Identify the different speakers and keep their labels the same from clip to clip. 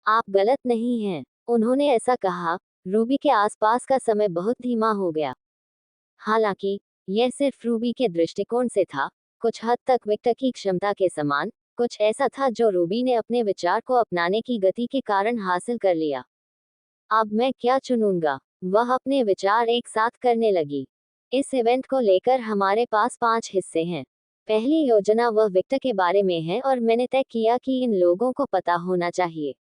Speaker 1: आप गलत नहीं हैं। उन्होंने ऐसा कहा। रूबी के आसपास का समय बहुत धीमा हो गया। हालांकि यह सिर्फ रूबी के दृष्टिकोण से था, कुछ हद तक विक्टर की क्षमता के समान, कुछ ऐसा था जो रूबी ने अपने विचार को अपनाने की गति के कारण हासिल कर लिया। अब मैं क्या चुनूंगा? वह अपने विचार एक साथ करने लगी। इस इवेंट को लेकर हमारे पास 5 हिस्से हैं। पहली योजना वह विक्टर के बारे में है और मैंने तय किया कि इन लोगों को पता होना चाहिए।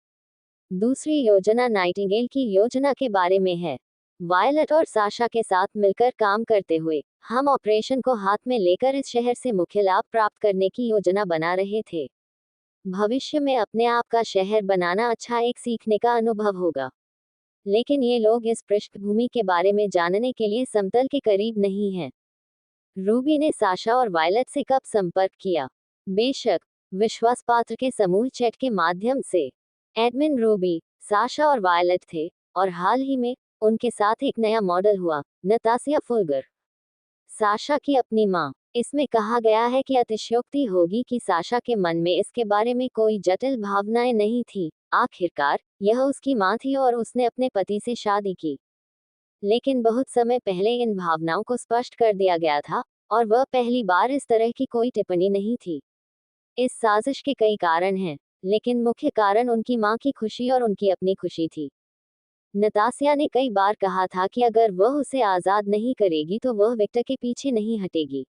Speaker 1: दूसरी योजना नाइटिंगेल की योजना के बारे में है। वायलट और साशा के साथ मिलकर काम करते हुए हम ऑपरेशन को हाथ में लेकर इस शहर से मुख्य लाभ प्राप्त करने की योजना बना रहे थे। भविष्य में अपने आप का शहर बनाना अच्छा एक सीखने का अनुभव होगा। लेकिन ये लोग इस पृष्ठभूमि के बारे में जानने के लिए समतल के करीब नहीं हैं। रूबी ने साशा और वायलट से कब संपर्क किया? बेशक, विश्वासपात्र के समूह चैट के माध्यम से। एडमिन रूबी, साशा और वायलट थे, और हाल ही में उनके साथ एक नया मॉडल हुआ, नतासिया फुलगर। साशा की अपनी माँ। इसमें कहा गया है कि अतिशयोक्ति होगी कि साशा के मन में इसके बारे में कोई जटिल भावनाएं नहीं थी। आखिरकार यह उसकी माँ थी और उसने अपने पति से शादी की। लेकिन बहुत समय पहले इन भावनाओं को स्पष्ट कर दिया गया था, और वह पहली बार इस तरह की कोई टिप्पणी नहीं थी। इस साजिश के कई कारण हैं, लेकिन मुख्य कारण उनकी माँ की खुशी और उनकी अपनी खुशी थी। नतासिया ने कई बार कहा था कि अगर वह उसे आजाद नहीं करेगी तो वह विक्टर के पीछे नहीं हटेगी।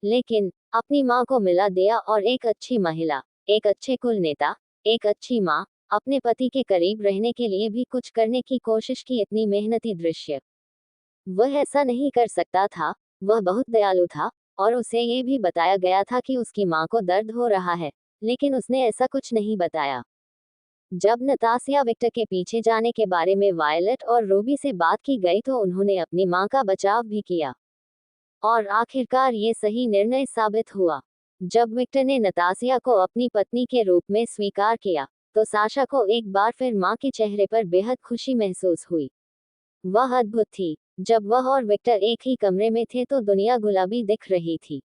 Speaker 1: लेकिन अपनी माँ को मिला दिया और एक अच्छी महिला, एक अच्छे कुल नेता, एक अच्छी माँ, अपने पति के करीब रहने के लिए भी कुछ करने की कोशिश की इतनी मेहनती दृश्य। वह ऐसा नहीं कर सकता था। वह बहुत दयालु था, और उसे ये भी बताया गया था कि उसकी माँ को दर्द हो रहा है, लेकिन उसने ऐसा कुछ नहीं बताया। जब नतासिया विक्टर के पीछे जाने के बारे में वायलट और रूबी से बात की गई तो उन्होंने अपनी माँ का बचाव भी किया। और आखिरकार ये सही निर्णय साबित हुआ। जब विक्टर ने नतासिया को अपनी पत्नी के रूप में स्वीकार किया, तो साशा को एक बार फिर माँ के चेहरे पर बेहद खुशी महसूस हुई। वह अद्भुत थी। जब वह और विक्टर एक ही कमरे में थे तो दुनिया गुलाबी दिख रही थी।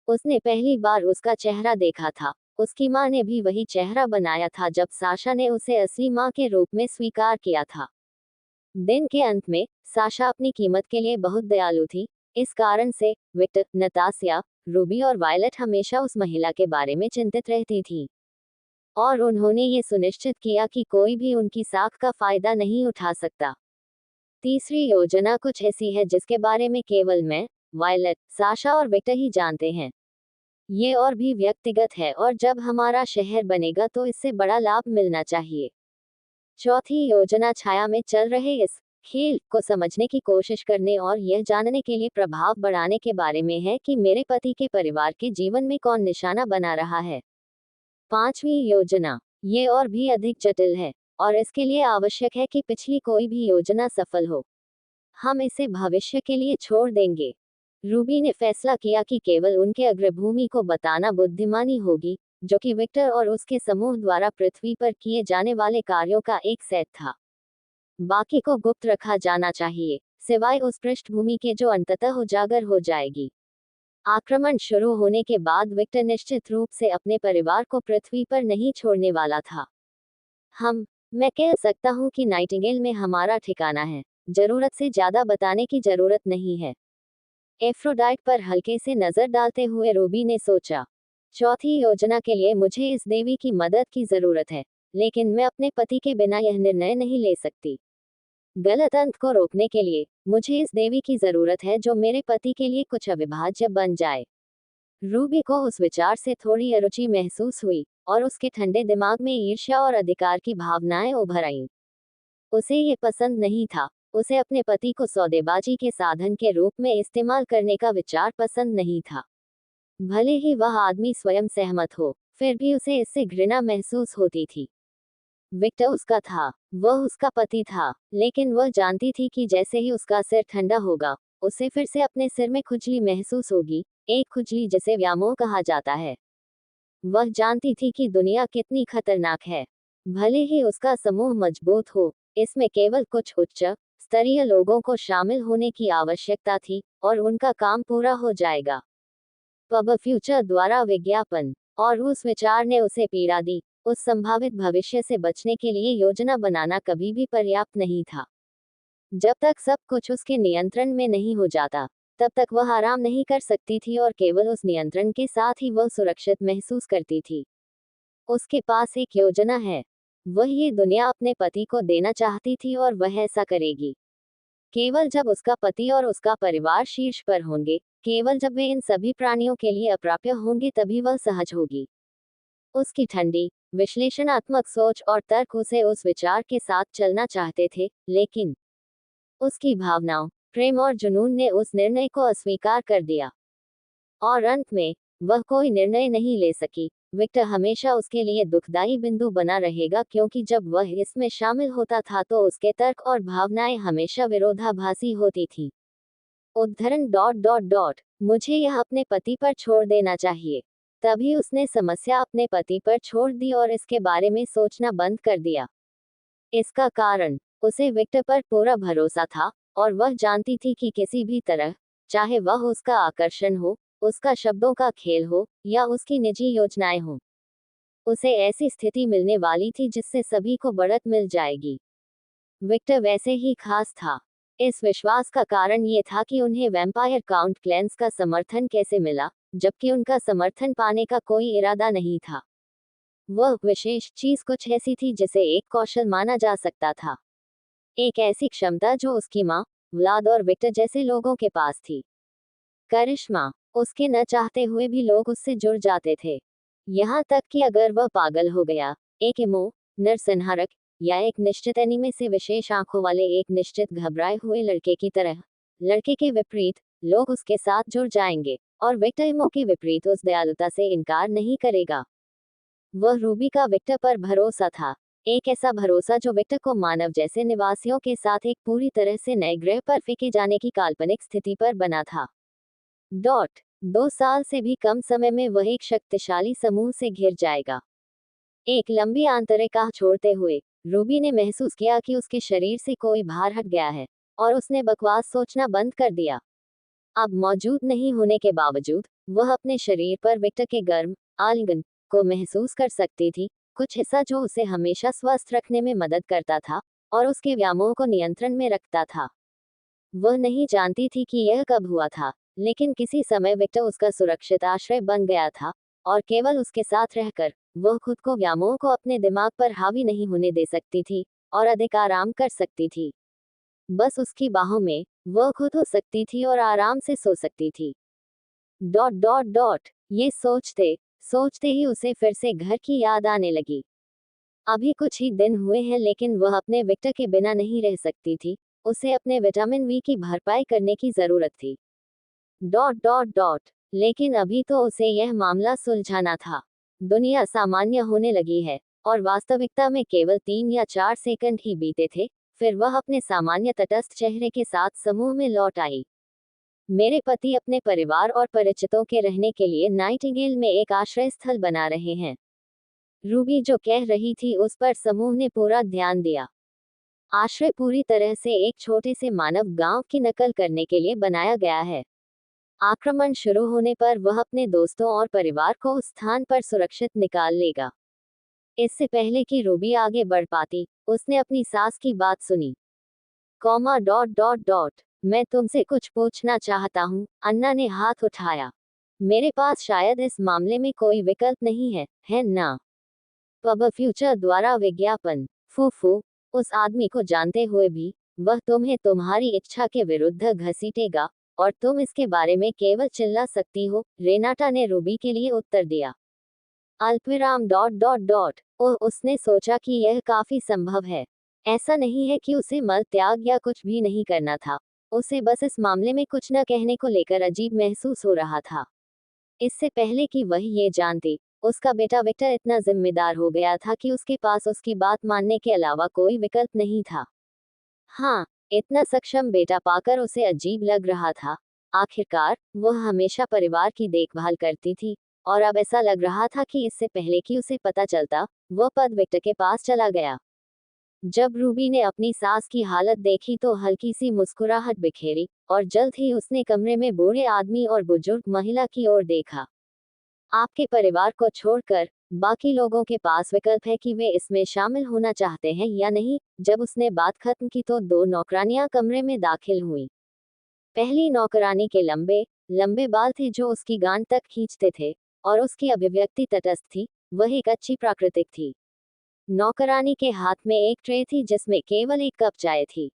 Speaker 1: उसने पहली बार उसका चेहरा देखा था। उसकी माँ ने भी वही चेहरा बनाया था जब साशा ने उसे असली माँ के रूप में स्वीकार किया था। दिन के अंत में साशा अपनी कीमत के लिए बहुत दयालु थी। इस कारण से विक्टर, नतासिया, रूबी और वायलट हमेशा उस महिला के बारे में चिंतित रहती थी, और उन्होंने ये सुनिश्चित किया कि कोई भी उनकी साख का फायदा नहीं उठा सकता। तीसरी योजना कुछ ऐसी है जिसके बारे में केवल मैं, वायलट, साशा और विक्टर ही जानते हैं। ये और भी व्यक्तिगत है, और जब हमारा शहर बनेगा तो इससे बड़ा लाभ मिलना चाहिए। चौथी योजना छाया में चल रहे इस खेल को समझने की कोशिश करने और यह जानने के लिए प्रभाव बढ़ाने के बारे में है कि मेरे पति के परिवार के जीवन में कौन निशाना बना रहा है। पांचवी योजना, ये और भी अधिक जटिल है, और इसके लिए आवश्यक है कि पिछली कोई भी योजना सफल हो। हम इसे भविष्य के लिए छोड़ देंगे। रूबी ने फैसला किया कि केवल उनके अग्रभूमि को बताना बुद्धिमानी होगी, जो कि विक्टर और उसके समूह द्वारा पृथ्वी पर किए जाने वाले कार्यों का एक सेट था। बाकी को गुप्त रखा जाना चाहिए, सिवाय उस पृष्ठभूमि के जो अंततः उजागर हो जाएगी। आक्रमण शुरू होने के बाद विक्टर निश्चित रूप से अपने परिवार को पृथ्वी पर नहीं छोड़ने वाला था। मैं कह सकता हूँ कि नाइटिंगेल में हमारा ठिकाना है। जरूरत से ज्यादा बताने की जरूरत नहीं है। एफ्रोडाइट पर हल्के से नजर डालते हुए रूबी ने सोचा, चौथी योजना के लिए मुझे इस देवी की मदद की जरूरत है, लेकिन मैं अपने पति के बिना यह निर्णय नहीं ले सकती। गलत अंत को रोकने के लिए मुझे इस देवी की जरूरत है जो मेरे पति के लिए कुछ अविभाज्य बन जाए। रूबी को उस विचार से थोड़ी अरुचि महसूस हुई, और उसके ठंडे दिमाग में ईर्ष्या और अधिकार की भावनाएं उभर आईं। उसे ये पसंद नहीं था। उसे अपने पति को सौदेबाजी के साधन के रूप में इस्तेमाल करने का विचार पसंद नहीं था। भले ही वह आदमी स्वयं सहमत हो, फिर भी उसे इससे घृणा महसूस होती थी। विक्टर उसका था, वह उसका पति था, लेकिन वह जानती थी कि जैसे ही उसका सिर ठंडा होगा, उसे फिर से अपने सिर में खुजली महसूस होगी, एक खुजली जिसे व्यामोह कहा जाता है। वह जानती थी कि दुनिया कितनी खतरनाक है। भले ही उसका समूह मजबूत हो, इसमें केवल कुछ उच्च स्तरीय लोगों को शामिल होने की आवश्यकता थी, और उनका काम पूरा हो जाएगा। पब फ्यूचर द्वारा विज्ञापन, और उस विचार ने उसे पीड़ा दी। उस संभावित भविष्य से बचने के लिए योजना बनाना कभी भी पर्याप्त नहीं था। जब तक सब कुछ उसके नियंत्रण में नहीं हो जाता, तब तक वह आराम नहीं कर सकती थी और केवल उस नियंत्रण के साथ ही वह सुरक्षित महसूस करती थी। उसके पास एक योजना है। वह ये दुनिया अपने पति को देना चाहती थी और वह ऐसा करेगी। केवल जब उसका पति और उसका परिवार शीर्ष पर होंगे, केवल जब वे इन सभी प्राणियों के लिए अप्राप्य होंगे, तभी वह सहज होगी। उसकी ठंडी, विश्लेषणात्मक सोच और तर्क उसे उस विचार के साथ चलना चाहते थे, लेकिन उसकी भावनाओं, प्रेम और जुनून ने उस निर्णय को अस्वीकार कर दिया। और अंत में, वह कोई निर्णय नहीं ले सकी। विक्टर हमेशा उसके लिए दुखदाई बिंदु बना रहेगा, क्योंकि जब वह इसमें शामिल होता था तो उसके तर्क और भावनाएं हमेशा विरोधाभासी होती थी। उद्धरण डॉट डॉट डॉट मुझे यह अपने पति पर छोड़ देना चाहिए। तभी उसने समस्या अपने पति पर छोड़ दी और इसके बारे में सोचना बंद कर दिया। इसका कारण, उसे विक्टर पर पूरा भरोसा था और वह जानती थी कि किसी भी तरह, चाहे वह उसका आकर्षण हो, उसका शब्दों का खेल हो, या उसकी निजी योजनाएं हो, उसे ऐसी स्थिति मिलने वाली थी जिससे सभी को बढ़त मिल जाएगी। विक्टर वैसे ही खास था। इस विश्वास का कारण ये था कि उन्हें वैम्पायर काउंट क्लेंस का समर्थन कैसे मिला, जबकि उनका समर्थन पाने का कोई इरादा नहीं था। वह विशेष चीज कुछ ऐसी थी जिसे एक कौशल माना जा सकता था। एक ऐसी क्षमता जो उसकी माँ, व्लाद और विक्टर जैसे लोगों के पास थी। करिश्मा, उसके न चाहते हुए भी लोग उससे जुड़ जाते थे। यहाँ तक कि अगर वह पागल हो गया, एक इमो नरसंहारक या एक निश्चित एनीमे से विशेष आंखों वाले एक निश्चित घबराए हुए लड़के की तरह, लड़के के विपरीत, लोग उसके साथ जुड़ जाएंगे, और विक्टर इमो के विपरीत उस दयालुता से इनकार नहीं करेगा। वह रूबी का विक्टर पर भरोसा था। एक ऐसा भरोसा जो विक्टर को मानव जैसे निवासियों के साथ एक पूरी तरह से नए ग्रह पर फेंके जाने की काल्पनिक स्थिति पर बना था। 2 साल से भी कम समय में वह एक शक्तिशाली समूह से घिर जाएगा। एक लंबी आंतरिक आह छोड़ते हुए, रूबी ने महसूस किया कि उसके शरीर से कोई भार हट गया है, और उसने बकवास सोचना बंद कर दिया। अब मौजूद नहीं होने के बावजूद, वह अपने शरीर पर विक्टर के गर्म आलिंगन को महसूस कर सकती थी, कुछ हिस्सा जो उसे हमेशा स्वस्थ रखने में मदद करता था और उसके व्यामोह को नियंत्रण में रखता था। वह नहीं जानती थी कि यह कब हुआ था, लेकिन किसी समय विक्टर उसका सुरक्षित आश्रय बन गया था, और केवल उसके साथ रहकर, वह खुद को व्यामोह को अपने दिमाग पर हावी नहीं होने दे सकती थी, और अधिक आराम कर सकती थी। बस उसकी बाहों में, वह खुद हो सकती थी और आराम से सो सकती थी। डॉट डॉट डॉट ये सोचते सोचते ही उसे फिर से घर की याद आने लगी। अभी कुछ ही दिन हुए हैं, लेकिन वह अपने विक्टर के बिना नहीं रह सकती थी। उसे अपने विटामिन वी की भरपाई करने की जरूरत थी। डॉट डॉट डॉट लेकिन अभी तो उसे यह मामला सुलझाना था। दुनिया सामान्य होने लगी है, और वास्तविकता में केवल 3 या 4 सेकंड ही बीते थे, फिर वह अपने सामान्य तटस्थ चेहरे के साथ समूह में लौट आई। मेरे पति अपने परिवार और परिचितों के रहने के लिए नाइटिंगेल में एक आश्रय स्थल बना रहे हैं। रूबी जो कह रही थी उस पर समूह ने पूरा ध्यान दिया। आश्रय पूरी तरह से एक छोटे से मानव गांव की नकल करने के लिए बनाया गया है। आक्रमण शुरू होने पर वह अपने दोस्तों और परिवार को उस स्थान पर सुरक्षित निकाल लेगा। इससे पहले कि रूबी आगे बढ़ पाती, उसने अपनी सास की बात सुनी। कॉमा डॉट डॉट डॉट मैं तुमसे कुछ पूछना चाहता हूँ, अन्ना ने हाथ उठाया। मेरे पास शायद इस मामले में कोई विकल्प नहीं है ना? पब फ्यूचर द्वारा विज्ञापन। फूफू, उस आदमी को जानते हुए भी, वह तुम्हें तुम्हारी इच्छा के विरुद्ध घसीटेगा, और तुम इसके बारे में केवल चिल्ला सकती हो, रेनाटा ने रूबी के लिए उत्तर दिया। अल्पविराम डॉट डॉट डॉट ओह, उसने सोचा कि यह काफी संभव है। ऐसा नहीं है कि उसे मल त्याग या कुछ भी नहीं करना था, उसे बस इस मामले में कुछ न कहने को लेकर अजीब महसूस हो रहा था। इससे पहले कि वह ये जानती, उसका बेटा विक्टर इतना जिम्मेदार हो गया था कि उसके पास उसकी बात मानने के अलावा कोई विकल्प नहीं था। हाँ, इतना सक्षम बेटा पाकर उसे अजीब लग रहा था। आखिरकार, वह हमेशा परिवार की देखभाल करती थी, और अब ऐसा लग रहा था कि इससे पहले कि उसे पता चलता, वह पद विक्टर के पास चला गया। जब रूबी ने अपनी सास की हालत देखी तो हल्की सी मुस्कुराहट बिखेरी, और जल्द ही उसने कमरे में बूढ़े आदमी और बुजुर्ग महिला की ओर देखा। आपके परिवार को छोड़कर, बाकी लोगों के पास विकल्प है कि वे इसमें शामिल होना चाहते हैं या नहीं। जब उसने बात खत्म की तो दो नौकरानियां कमरे में दाखिल हुईं। पहली नौकरानी के लंबे लंबे बाल थे जो उसकी गांड तक खींचते थे, और उसकी अभिव्यक्ति तटस्थ थी, वह एक अच्छी प्राकृतिक थी। नौकरानी के हाथ में एक ट्रे थी जिसमें केवल एक कप चाय थी।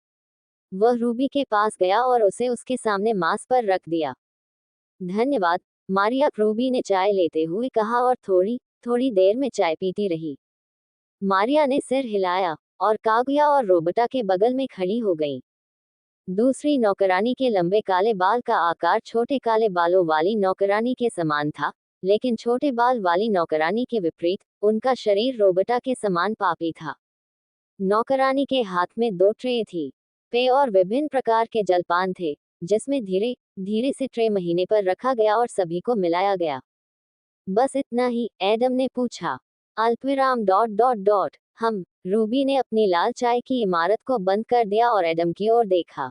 Speaker 1: वह रूबी के पास गया और उसे उसके सामने मांस पर रख दिया। धन्यवाद, मारिया, रूबी ने चाय लेते हुए कहा और थोड़ी थोड़ी देर में चाय पीती रही। मारिया ने सिर हिलाया और कागुया और रोबर्टा के बगल में खड़ी हो गई। दूसरी नौकरानी के लंबे काले बाल का आकार छोटे काले बालों वाली नौकरानी के समान था, लेकिन छोटे बाल वाली नौकरानी के विपरीत उनका शरीर रोबर्टा के समान पापी था। नौकरानी के हाथ में दो ट्रे थी, पेय और विभिन्न प्रकार के जलपान थे, जिसमें धीरे धीरे से ट्रे महीने पर रखा गया और सभी को मिलाया गया। बस इतना ही? एडम ने पूछा। अल्पविराम डॉट डॉट डॉट हम। रूबी ने अपनी लाल चाय की इमारत को बंद कर दिया और एडम की ओर देखा।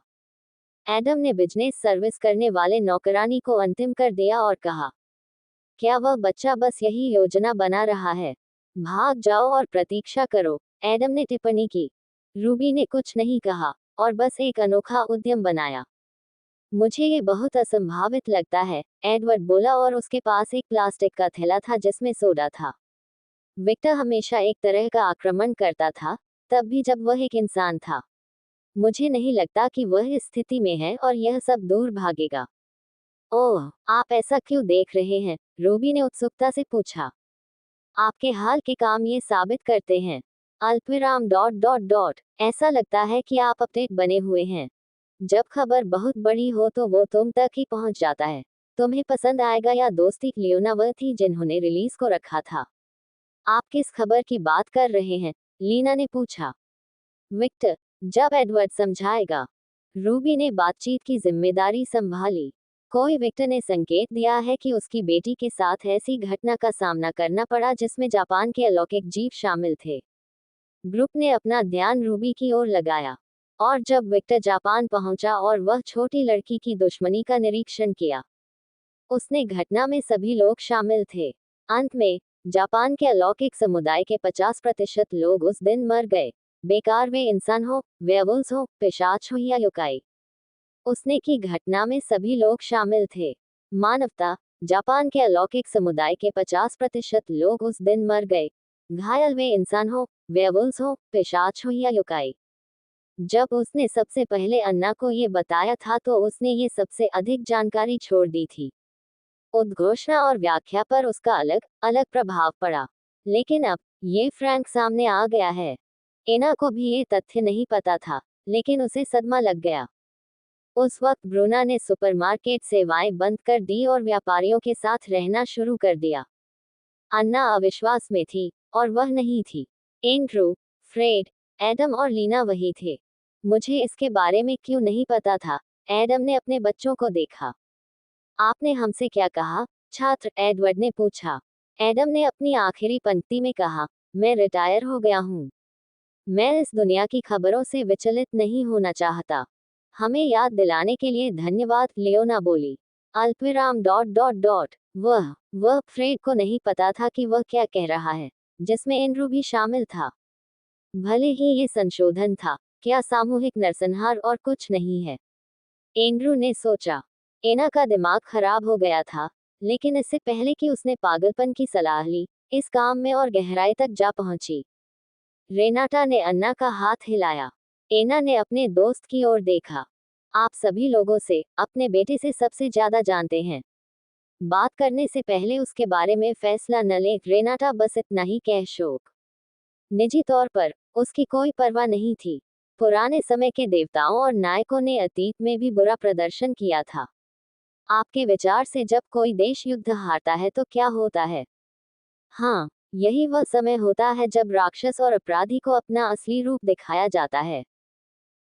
Speaker 1: एडम ने बिजनेस सर्विस करने वाले नौकरानी को अंतिम कर दिया और कहा, क्या वह बच्चा बस यही योजना बना रहा है? भाग जाओ और प्रतीक्षा करो, एडम ने टिप्पणी की। रूबी ने कुछ नहीं कहा और बस एक अनोखा उद्यम बनाया। मुझे ये बहुत असंभावित लगता है, एडवर्ड बोला, और उसके पास एक प्लास्टिक का थैला था जिसमें सोडा था। विक्टर हमेशा एक तरह का आक्रमण करता था, तब भी जब वह एक इंसान था। मुझे नहीं लगता कि वह इस स्थिति में है और यह सब दूर भागेगा। ओह, आप ऐसा क्यों देख रहे हैं? रूबी ने उत्सुकता से पूछा। आपके हाल के काम ये साबित करते हैं। अल्पविराम डॉट डॉट डॉट ऐसा लगता है कि आप अपडेट बने हुए हैं। जब खबर बहुत बड़ी हो तो वो तुम तक ही पहुंच जाता है। तुम्हें पसंद आएगा या दोस्ती? लियोना वह थी जिन्होंने रिलीज को रखा था। आप किस खबर की बात कर रहे हैं? लीना ने पूछा। विक्टर, जब एडवर्ड समझाएगा। रूबी ने बातचीत की जिम्मेदारी संभाली। कोई विक्टर ने संकेत दिया है कि उसकी बेटी के साथ ऐसी घटना का सामना करना पड़ा जिसमें जापान के अलौकिक जीव शामिल थे। ग्रुप ने अपना ध्यान रूबी की ओर लगाया, और जब विक्टर जापान पहुंचा और वह छोटी लड़की की दुश्मनी का निरीक्षण किया, उसने घटना में सभी लोग शामिल थे। अंत में, जापान के अलौकिक समुदाय के 50% लोग उस दिन मर गए, बेकार वे इंसान हो, वेयरवुल्व्स हो, पिशाच हो या योकाई। उसने की घटना में सभी लोग शामिल थे। मानवता, जापान के अलौकिक समुदाय के 50% लोग उस दिन मर गए, घायल वे इंसान हो, वेयरवुल्व्स हो, पिशाच हो या योकाई। जब उसने सबसे पहले अन्ना को ये बताया था तो उसने ये सबसे अधिक जानकारी छोड़ दी थी। उद्घोषणा और व्याख्या पर उसका अलग अलग प्रभाव पड़ा। लेकिन अब ये फ्रैंक सामने आ गया है। एना को भी ये तथ्य नहीं पता था, लेकिन उसे सदमा लग गया। उस वक्त ब्रूना ने सुपरमार्केट सेवाएं बंद कर दी और व्यापारियों के साथ रहना शुरू कर दिया। अन्ना अविश्वास में थी, और वह नहीं थी। एंड्रू, फ्रेड, एडम और लीना वही थे। मुझे इसके बारे में क्यों नहीं पता था? एडम ने अपने बच्चों को देखा। आपने हमसे क्या कहा? छात्र, एडवर्ड ने पूछा। एडम ने अपनी आखिरी पंक्ति में कहा, मैं रिटायर हो गया हूँ। मैं इस दुनिया की खबरों से विचलित नहीं होना चाहता। हमें याद दिलाने के लिए धन्यवाद, लियोना बोली। अल्पविराम डॉट डॉट डॉट वह फ्रेड को नहीं पता था कि वह क्या कह रहा है, जिसमें एंड्रू भी शामिल था। भले ही ये संशोधन था, क्या सामूहिक नरसंहार और कुछ नहीं है? एंड्रू ने सोचा। एना का दिमाग खराब हो गया था, लेकिन इससे पहले कि उसने पागलपन की सलाह ली, इस काम में और गहराई तक जा पहुंची। रेनाटा ने अन्ना का हाथ हिलाया। एना ने अपने दोस्त की ओर देखा। आप सभी लोगों से, अपने बेटे से सबसे ज्यादा जानते हैं। बात करने से पहले उसके बारे में फैसला न ले, रेनाटा, बस इतना ही कह। शोक निजी तौर पर उसकी कोई परवाह नहीं थी। पुराने समय के देवताओं और नायकों ने अतीत में भी बुरा प्रदर्शन किया था। आपके विचार से जब कोई देश युद्ध हारता है तो क्या होता है? हाँ, यही वह समय होता है जब राक्षस और अपराधी को अपना असली रूप दिखाया जाता है।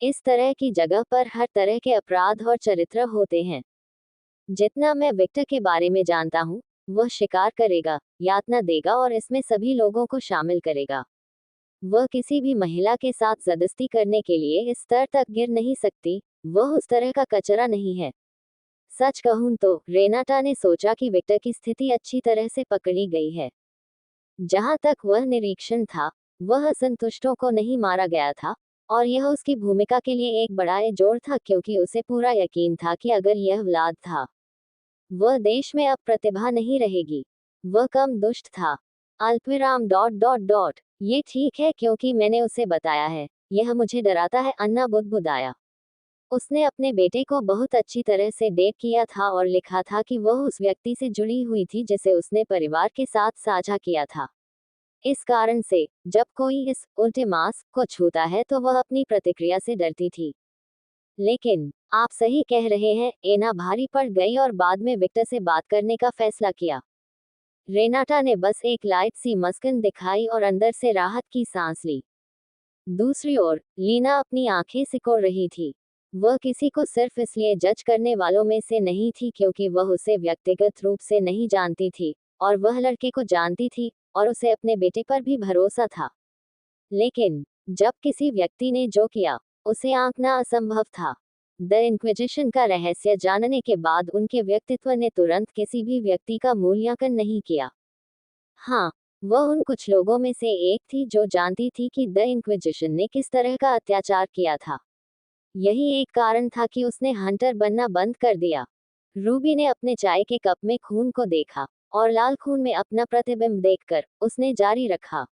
Speaker 1: इस तरह की जगह पर हर तरह के अपराध और चरित्र होते हैं। जितना मैं विक्टर के बारे में जानता हूँ, वह शिकार करेगा, यातना देगा और इसमें सभी लोगों को शामिल करेगा। वह किसी भी महिला के साथ जबरदस्ती करने के लिए इस स्तर तक गिर नहीं सकती। वह उस तरह का कचरा नहीं है। सच कहूं तो रेनाटा ने सोचा कि विक्टर की स्थिति अच्छी तरह से पकड़ी गई है। जहां तक वह निरीक्षण था, वह असंतुष्टों को नहीं मारा गया था, और यह उसकी भूमिका के लिए एक बड़ा जोर था क्योंकि उसे पूरा यकीन था कि अगर यह व्लाद था, वह देश में अब प्रतिभा नहीं रहेगी। वह कम दुष्ट था। अल्पविराम डॉट डॉट डॉट। ये ठीक है क्योंकि मैंने उसे बताया है। यह मुझे डराता है, अन्ना बुदबुदाया। उसने अपने बेटे को बहुत अच्छी तरह से डेट किया था और लिखा था कि वह उस व्यक्ति से जुड़ी हुई थी जिसे उसने परिवार के साथ साझा किया था। इस कारण से जब कोई इस उल्टे मांस को छूता है तो वह अपनी प्रतिक्रिया से डरती थी। लेकिन आप सही कह रहे हैं, एना भारी पड़ गई और बाद में विक्टर से बात करने का फैसला किया। रेनाटा ने बस एक लाइट सी मस्कन दिखाई और अंदर से राहत की सांस ली। दूसरी ओर लीना अपनी आंखें सिकोड़ रही थी। वह किसी को सिर्फ इसलिए जज करने वालों में से नहीं थी क्योंकि वह उसे व्यक्तिगत रूप से नहीं जानती थी, और वह लड़के को जानती थी, और उसे अपने बेटे पर भी भरोसा था। लेकिन जब किसी व्यक्ति ने जो किया, उसे आंकना असंभव था। द इंक्विजिशन का रहस्य जानने के बाद उनके व्यक्तित्व ने तुरंत किसी भी व्यक्ति का मूल्यांकन नहीं किया। हाँ, वह उन कुछ लोगों में से एक थी जो जानती थी कि द इंक्विजिशन ने किस तरह का अत्याचार किया था। यही एक कारण था कि उसने हंटर बनना बंद कर दिया। रूबी ने अपने चाय के कप में खून को देखा, और लाल खून में अपना प्रतिबिंब देखकर उसने जारी रखा।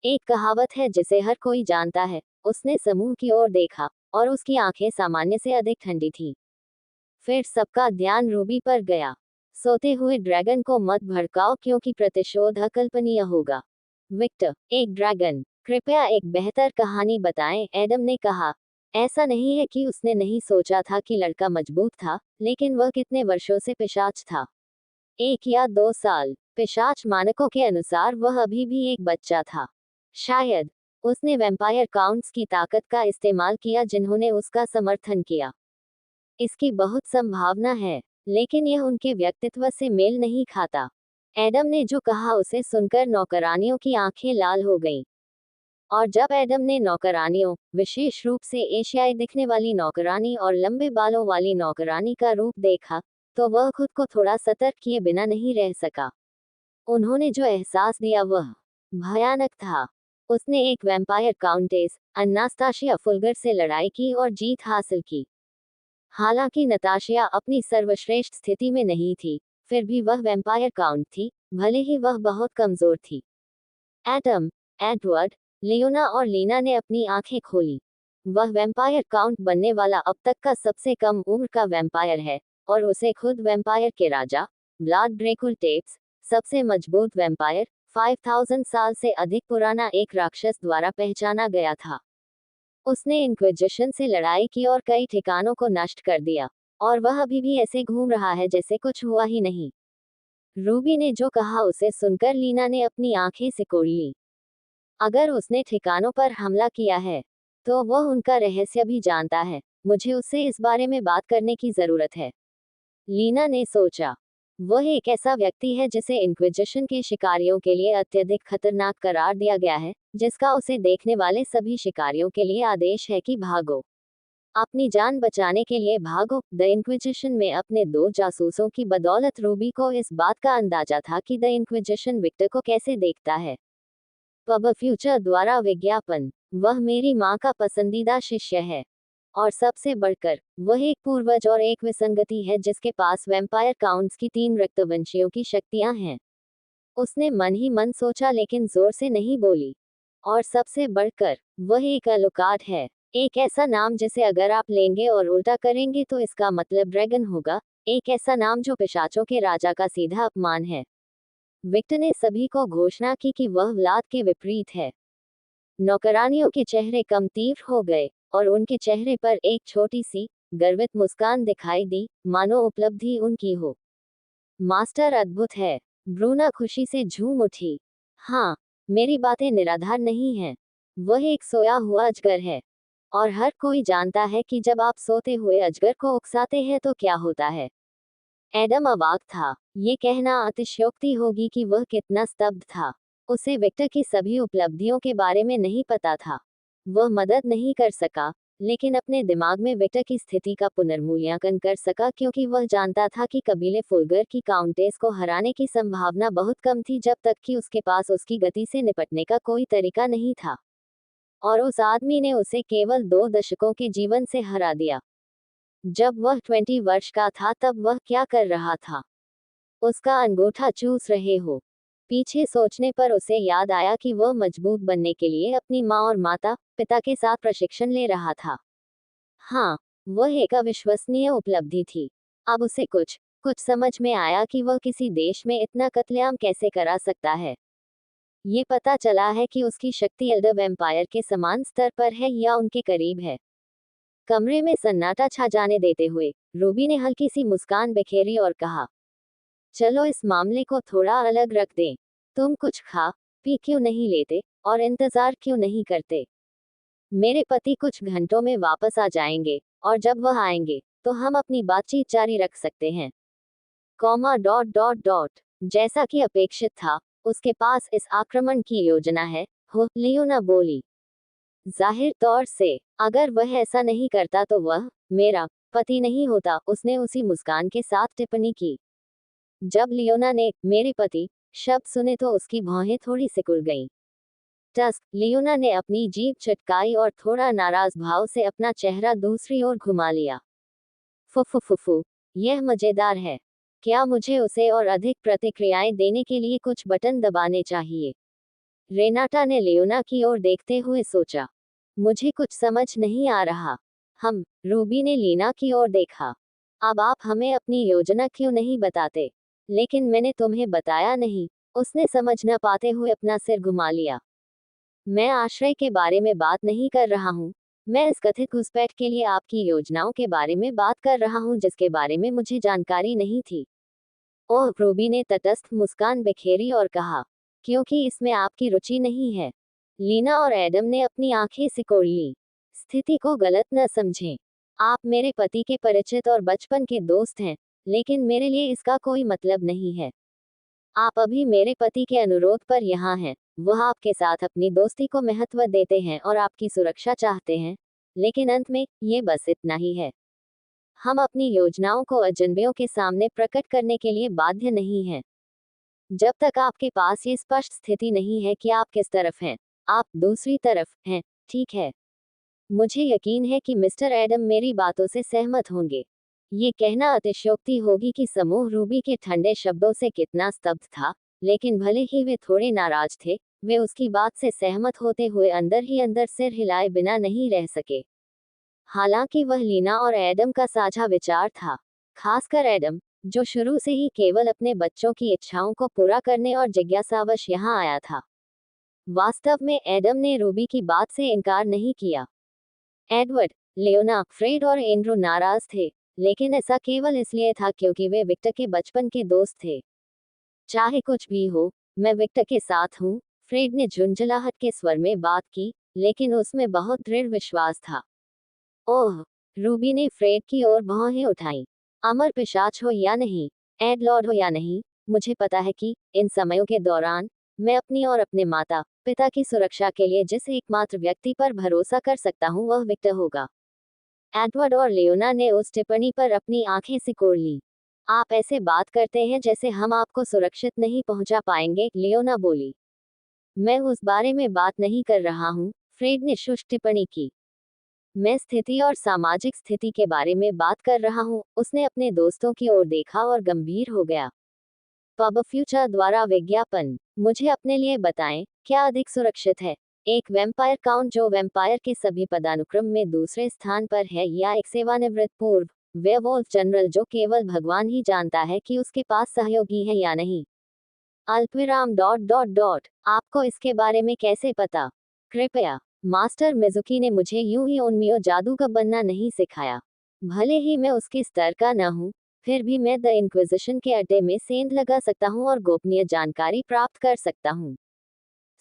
Speaker 1: एक कहावत है जिसे हर कोई जानता है। उसने समूह की ओर देखा, और उसकी आंखें सामान्य से अधिक ठंडी थीं। फिर सबका ध्यान रूबी पर गया। सोते हुए ड्रैगन को मत भड़काओ क्योंकि प्रतिशोध अकल्पनीय होगा। विक्टर, एक ड्रैगन, कृपया एक बेहतर कहानी बताएं, एडम ने कहा। ऐसा नहीं है कि उसने नहीं सोचा था कि लड़का मजबूत था, लेकिन वह कितने वर्षों से पिशाच था। 1 या 2 साल। पिशाच मानकों के अनुसार वह अभी भी एक बच्चा था। शायद उसने वैम्पायर काउंट्स की ताकत का इस्तेमाल किया जिन्होंने उसका समर्थन किया। इसकी बहुत संभावना है, लेकिन यह उनके व्यक्तित्व से मेल नहीं खाता। एडम ने जो कहा उसे सुनकर नौकरानियों की आंखें लाल हो गईं। और जब एडम ने नौकरानियों, विशेष रूप से एशियाई दिखने वाली नौकरानी और लंबे बालों वाली नौकरानी का रूप देखा, तो वह खुद को थोड़ा सतर्क किए बिना नहीं रह सका। उन्होंने जो एहसास दिया वह भयानक था। उसने एक वैम्पायर काउंटेस, अन्नास्ताशिया फुलगर से लड़ाई की और जीत हासिल की। हालांकि नताशिया अपनी सर्वश्रेष्ठ स्थिति में नहीं थी, फिर भी वह वैम्पायर काउंट थी, भले ही वह बहुत कमजोर थी। एडम, एडवर्ड, लियोना और लीना ने अपनी आंखें खोली। वह वैम्पायर काउंट बनने वाला अब तक का सबसे कम उम्र का वैम्पायर है, और उसे खुद वैम्पायर के राजा, व्लाद ड्रेकुल टेप्स, सबसे मजबूत वैम्पायर, 5000 साल से अधिक पुराना एक राक्षस द्वारा पहचाना गया था। उसने इंक्विजिशन से लड़ाई की और कई ठिकानों को नष्ट कर दिया, और वह अभी भी ऐसे घूम रहा है जैसे कुछ हुआ ही नहीं। रूबी ने जो कहा उसे सुनकर लीना ने अपनी आंखें सिकोड़ ली। अगर उसने ठिकानों पर हमला किया है, तो वह उनका रहस्य भी जानता है। मुझे उससे इस बारे में बात करने की जरूरत है। लीना ने सोचा, वह एक ऐसा व्यक्ति है जिसे इंक्विजिशन के शिकारियों के लिए अत्यधिक खतरनाक करार दिया गया है, जिसका उसे देखने वाले सभी शिकारियों के लिए आदेश है कि भागो, अपनी जान बचाने के लिए भागो। द इंक्विजिशन में अपने 2 जासूसों की बदौलत रूबी को इस बात का अंदाजा था कि द इंक्विजिशन विक्टर को कैसे देखता है। पब फ्यूचर द्वारा विज्ञापन, वह मेरी माँ का पसंदीदा शिष्य है, और सबसे बढ़कर वह एक पूर्वज और एक विसंगति है जिसके पास वैम्पायर काउंट्स की 3 रक्तवंशियों की शक्तियां हैं। उसने मन ही मन सोचा लेकिन जोर से नहीं बोली। और सबसे बढ़कर वह एक अलुकाड है, एक ऐसा नाम जिसे अगर आप लेंगे और उल्टा करेंगे तो इसका मतलब ड्रैगन होगा, एक ऐसा नाम जो पिशाचों के राजा का सीधा अपमान है। विक्टर ने सभी को घोषणा की कि वह व्लाद के विपरीत है। नौकरानियों के चेहरे कम तीव्र हो गए, और उनके चेहरे पर एक छोटी सी गर्वित मुस्कान दिखाई दी, मानो उपलब्धि उनकी हो। मास्टर अद्भुत है, ब्रूना खुशी से झूम उठी। हाँ, मेरी बातें निराधार नहीं हैं। वह एक सोया हुआ अजगर है, और हर कोई जानता है कि जब आप सोते हुए अजगर को उकसाते हैं तो क्या होता है। एडम अवाक था। ये कहना अतिशयोक्ति होगी कि वह कितना स्तब्ध था। उसे विक्टर की सभी उपलब्धियों के बारे में नहीं पता था। वह मदद नहीं कर सका, लेकिन अपने दिमाग में विक्टर की स्थिति का पुनर्मूल्यांकन कर सका, क्योंकि वह जानता था कि कबीले फुलगर की काउंटेस को हराने की संभावना बहुत कम थी, जब तक कि उसके पास उसकी गति से निपटने का कोई तरीका नहीं था। और उस आदमी ने उसे केवल 2 दशकों के जीवन से हरा दिया। जब वह 20 वर्ष का था तब वह क्या कर रहा था? उसका अंगूठा चूस रहे हो। पीछे सोचने पर उसे याद आया कि वह मजबूत बनने के लिए अपनी माँ और माता पिता के साथ प्रशिक्षण ले रहा था। हाँ, वह एक अविश्वसनीय उपलब्धि थी। अब उसे कुछ कुछ समझ में आया कि वह किसी देश में इतना कत्लेआम कैसे करा सकता है। ये पता चला है कि उसकी शक्ति एल्डर वैम्पायर के समान स्तर पर है या उनके करीब है। कमरे में सन्नाटा छा जाने देते हुए रूबी ने हल्की सी मुस्कान बिखेरी और कहा, चलो इस मामले को थोड़ा अलग रख दें। तुम कुछ खा पी क्यों नहीं लेते और इंतजार क्यों नहीं करते? मेरे पति कुछ घंटों में वापस आ जाएंगे, और जब वह आएंगे तो हम अपनी बातचीत जारी रख सकते हैं। कॉमा डॉट डॉट डॉट जैसा कि अपेक्षित था, उसके पास इस आक्रमण की योजना है, हो लियोना बोली। जाहिर तौर से, अगर वह ऐसा नहीं करता तो वह मेरा पति नहीं होता, उसने उसी मुस्कान के साथ टिप्पणी की। जब लियोना ने मेरे पति शब्द सुने तो उसकी भौहें थोड़ी सिकुड़ गईं। टस्क, लियोना ने अपनी जीभ चटकाई और थोड़ा नाराज भाव से अपना चेहरा दूसरी ओर घुमा लिया। फुफु, यह मजेदार है। क्या मुझे उसे और अधिक प्रतिक्रियाएं देने के लिए कुछ बटन दबाने चाहिए? रेनाटा ने लियोना की ओर देखते हुए सोचा। मुझे कुछ समझ नहीं आ रहा। रूबी ने लीना की ओर देखा। अब आप हमें अपनी योजना क्यों नहीं बताते? लेकिन मैंने तुम्हें बताया नहीं, उसने समझ न पाते हुए अपना सिर घुमा लिया। मैं आश्रय के बारे में बात नहीं कर रहा हूँ। मैं इस कथित घुसपैठ के लिए आपकी योजनाओं के बारे में बात कर रहा हूँ जिसके बारे में मुझे जानकारी नहीं थी। ओह, रूबी ने तटस्थ मुस्कान बिखेरी और कहा, क्योंकि इसमें आपकी रुचि नहीं है। लीना और एडम ने अपनी आंखें सिकोड़ ली। स्थिति को गलत न समझें। आप मेरे पति के परिचित और बचपन के दोस्त हैं, लेकिन मेरे लिए इसका कोई मतलब नहीं है। आप अभी मेरे पति के अनुरोध पर यहाँ हैं। वह आपके साथ अपनी दोस्ती को महत्व देते हैं और आपकी सुरक्षा चाहते हैं, लेकिन अंत में ये बस इतना ही है। हम अपनी योजनाओं को अजनबियों के सामने प्रकट करने के लिए बाध्य नहीं हैं। जब तक आपके पास ये स्पष्ट स्थिति नहीं है कि आप किस तरफ हैं, आप दूसरी तरफ हैं, ठीक है? मुझे यकीन है कि मिस्टर एडम मेरी बातों से सहमत होंगे। ये कहना अतिशयोक्ति होगी कि समूह रूबी के ठंडे शब्दों से कितना स्तब्ध था, लेकिन भले ही वे थोड़े नाराज थे, वे उसकी बात से सहमत होते हुए अंदर ही अंदर सिर हिलाए बिना नहीं रह सके। हालांकि वह लीना और एडम का साझा विचार था, खासकर एडम, जो शुरू से ही केवल अपने बच्चों की इच्छाओं को पूरा करने और जिज्ञासावश यहाँ आया था। वास्तव में एडम ने रूबी की बात से इनकार नहीं किया। एडवर्ड, लियोना, फ्रेड और एंड्रू नाराज थे, लेकिन ऐसा केवल इसलिए था क्योंकि वे विक्टर के बचपन के दोस्त थे। चाहे कुछ भी हो, मैं विक्टर के साथ हूँ, फ्रेड ने झुंझलाहट के स्वर में बात की, लेकिन उसमें बहुत दृढ़ विश्वास था। ओह, रूबी ने फ्रेड की ओर भौहें उठाई। अमर पिशाच हो या नहीं, एड लॉर्ड हो या नहीं, मुझे पता है कि इन समयों के दौरान मैं अपनी और अपने माता पिता की सुरक्षा के लिए जिस एकमात्र व्यक्ति पर भरोसा कर सकता हूँ वह विक्टर होगा। एडवर्ड और लियोना ने उस टिप्पणी पर अपनी आंखें सिकोड़ ली। आप ऐसे बात करते हैं जैसे हम आपको सुरक्षित नहीं पहुंचा पाएंगे, लियोना बोली। मैं उस बारे में बात नहीं कर रहा हूँ, फ्रेड ने शुष्क टिप्पणी की। मैं स्थिति और सामाजिक स्थिति के बारे में बात कर रहा हूँ। उसने अपने दोस्तों की ओर देखा और गंभीर हो गया। पब फ्यूचर द्वारा विज्ञापन। मुझे अपने लिए बताएं, क्या अधिक सुरक्षित है? एक वैम्पायर काउंट जो वैम्पायर के सभी पदानुक्रम में दूसरे स्थान पर है, या एक सेवानिवृत्त पूर्व वेयरवुल्फ जनरल जो केवल भगवान ही जानता है कि उसके पास सहयोगी है या नहीं? अल्पविराम डॉट डॉट डॉट आपको इसके बारे में कैसे पता? कृपया, मास्टर मिजुकी ने मुझे यूं ही उन्मियो जादू का बनना नहीं सिखाया। भले ही मैं उसके स्तर का न हूं, फिर भी मैं द इंक्विजिशन के अड्डे में सेंध लगा सकता हूं और गोपनीय जानकारी प्राप्त कर सकता हूं।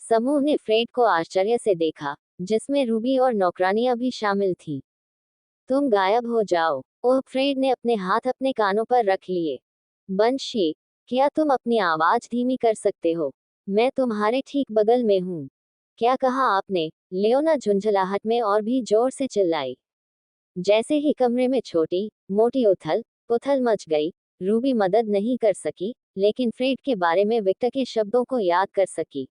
Speaker 1: समूह ने फ्रेड को आश्चर्य से देखा, जिसमें रूबी और नौकरानियां भी शामिल थी। तुम गायब हो जाओ। ओह, फ्रेड ने अपने हाथ अपने कानों पर रख लिए। बंशी, क्या तुम अपनी आवाज धीमी कर सकते हो? मैं तुम्हारे ठीक बगल में हूँ। क्या कहा आपने? लियोना झुंझलाहट में और भी जोर से चिल्लाई। जैसे ही कमरे में छोटी मोटी उथल पुथल मच गई, रूबी मदद नहीं कर सकी, लेकिन फ्रेड के बारे में विक्टर के शब्दों को याद कर सकी।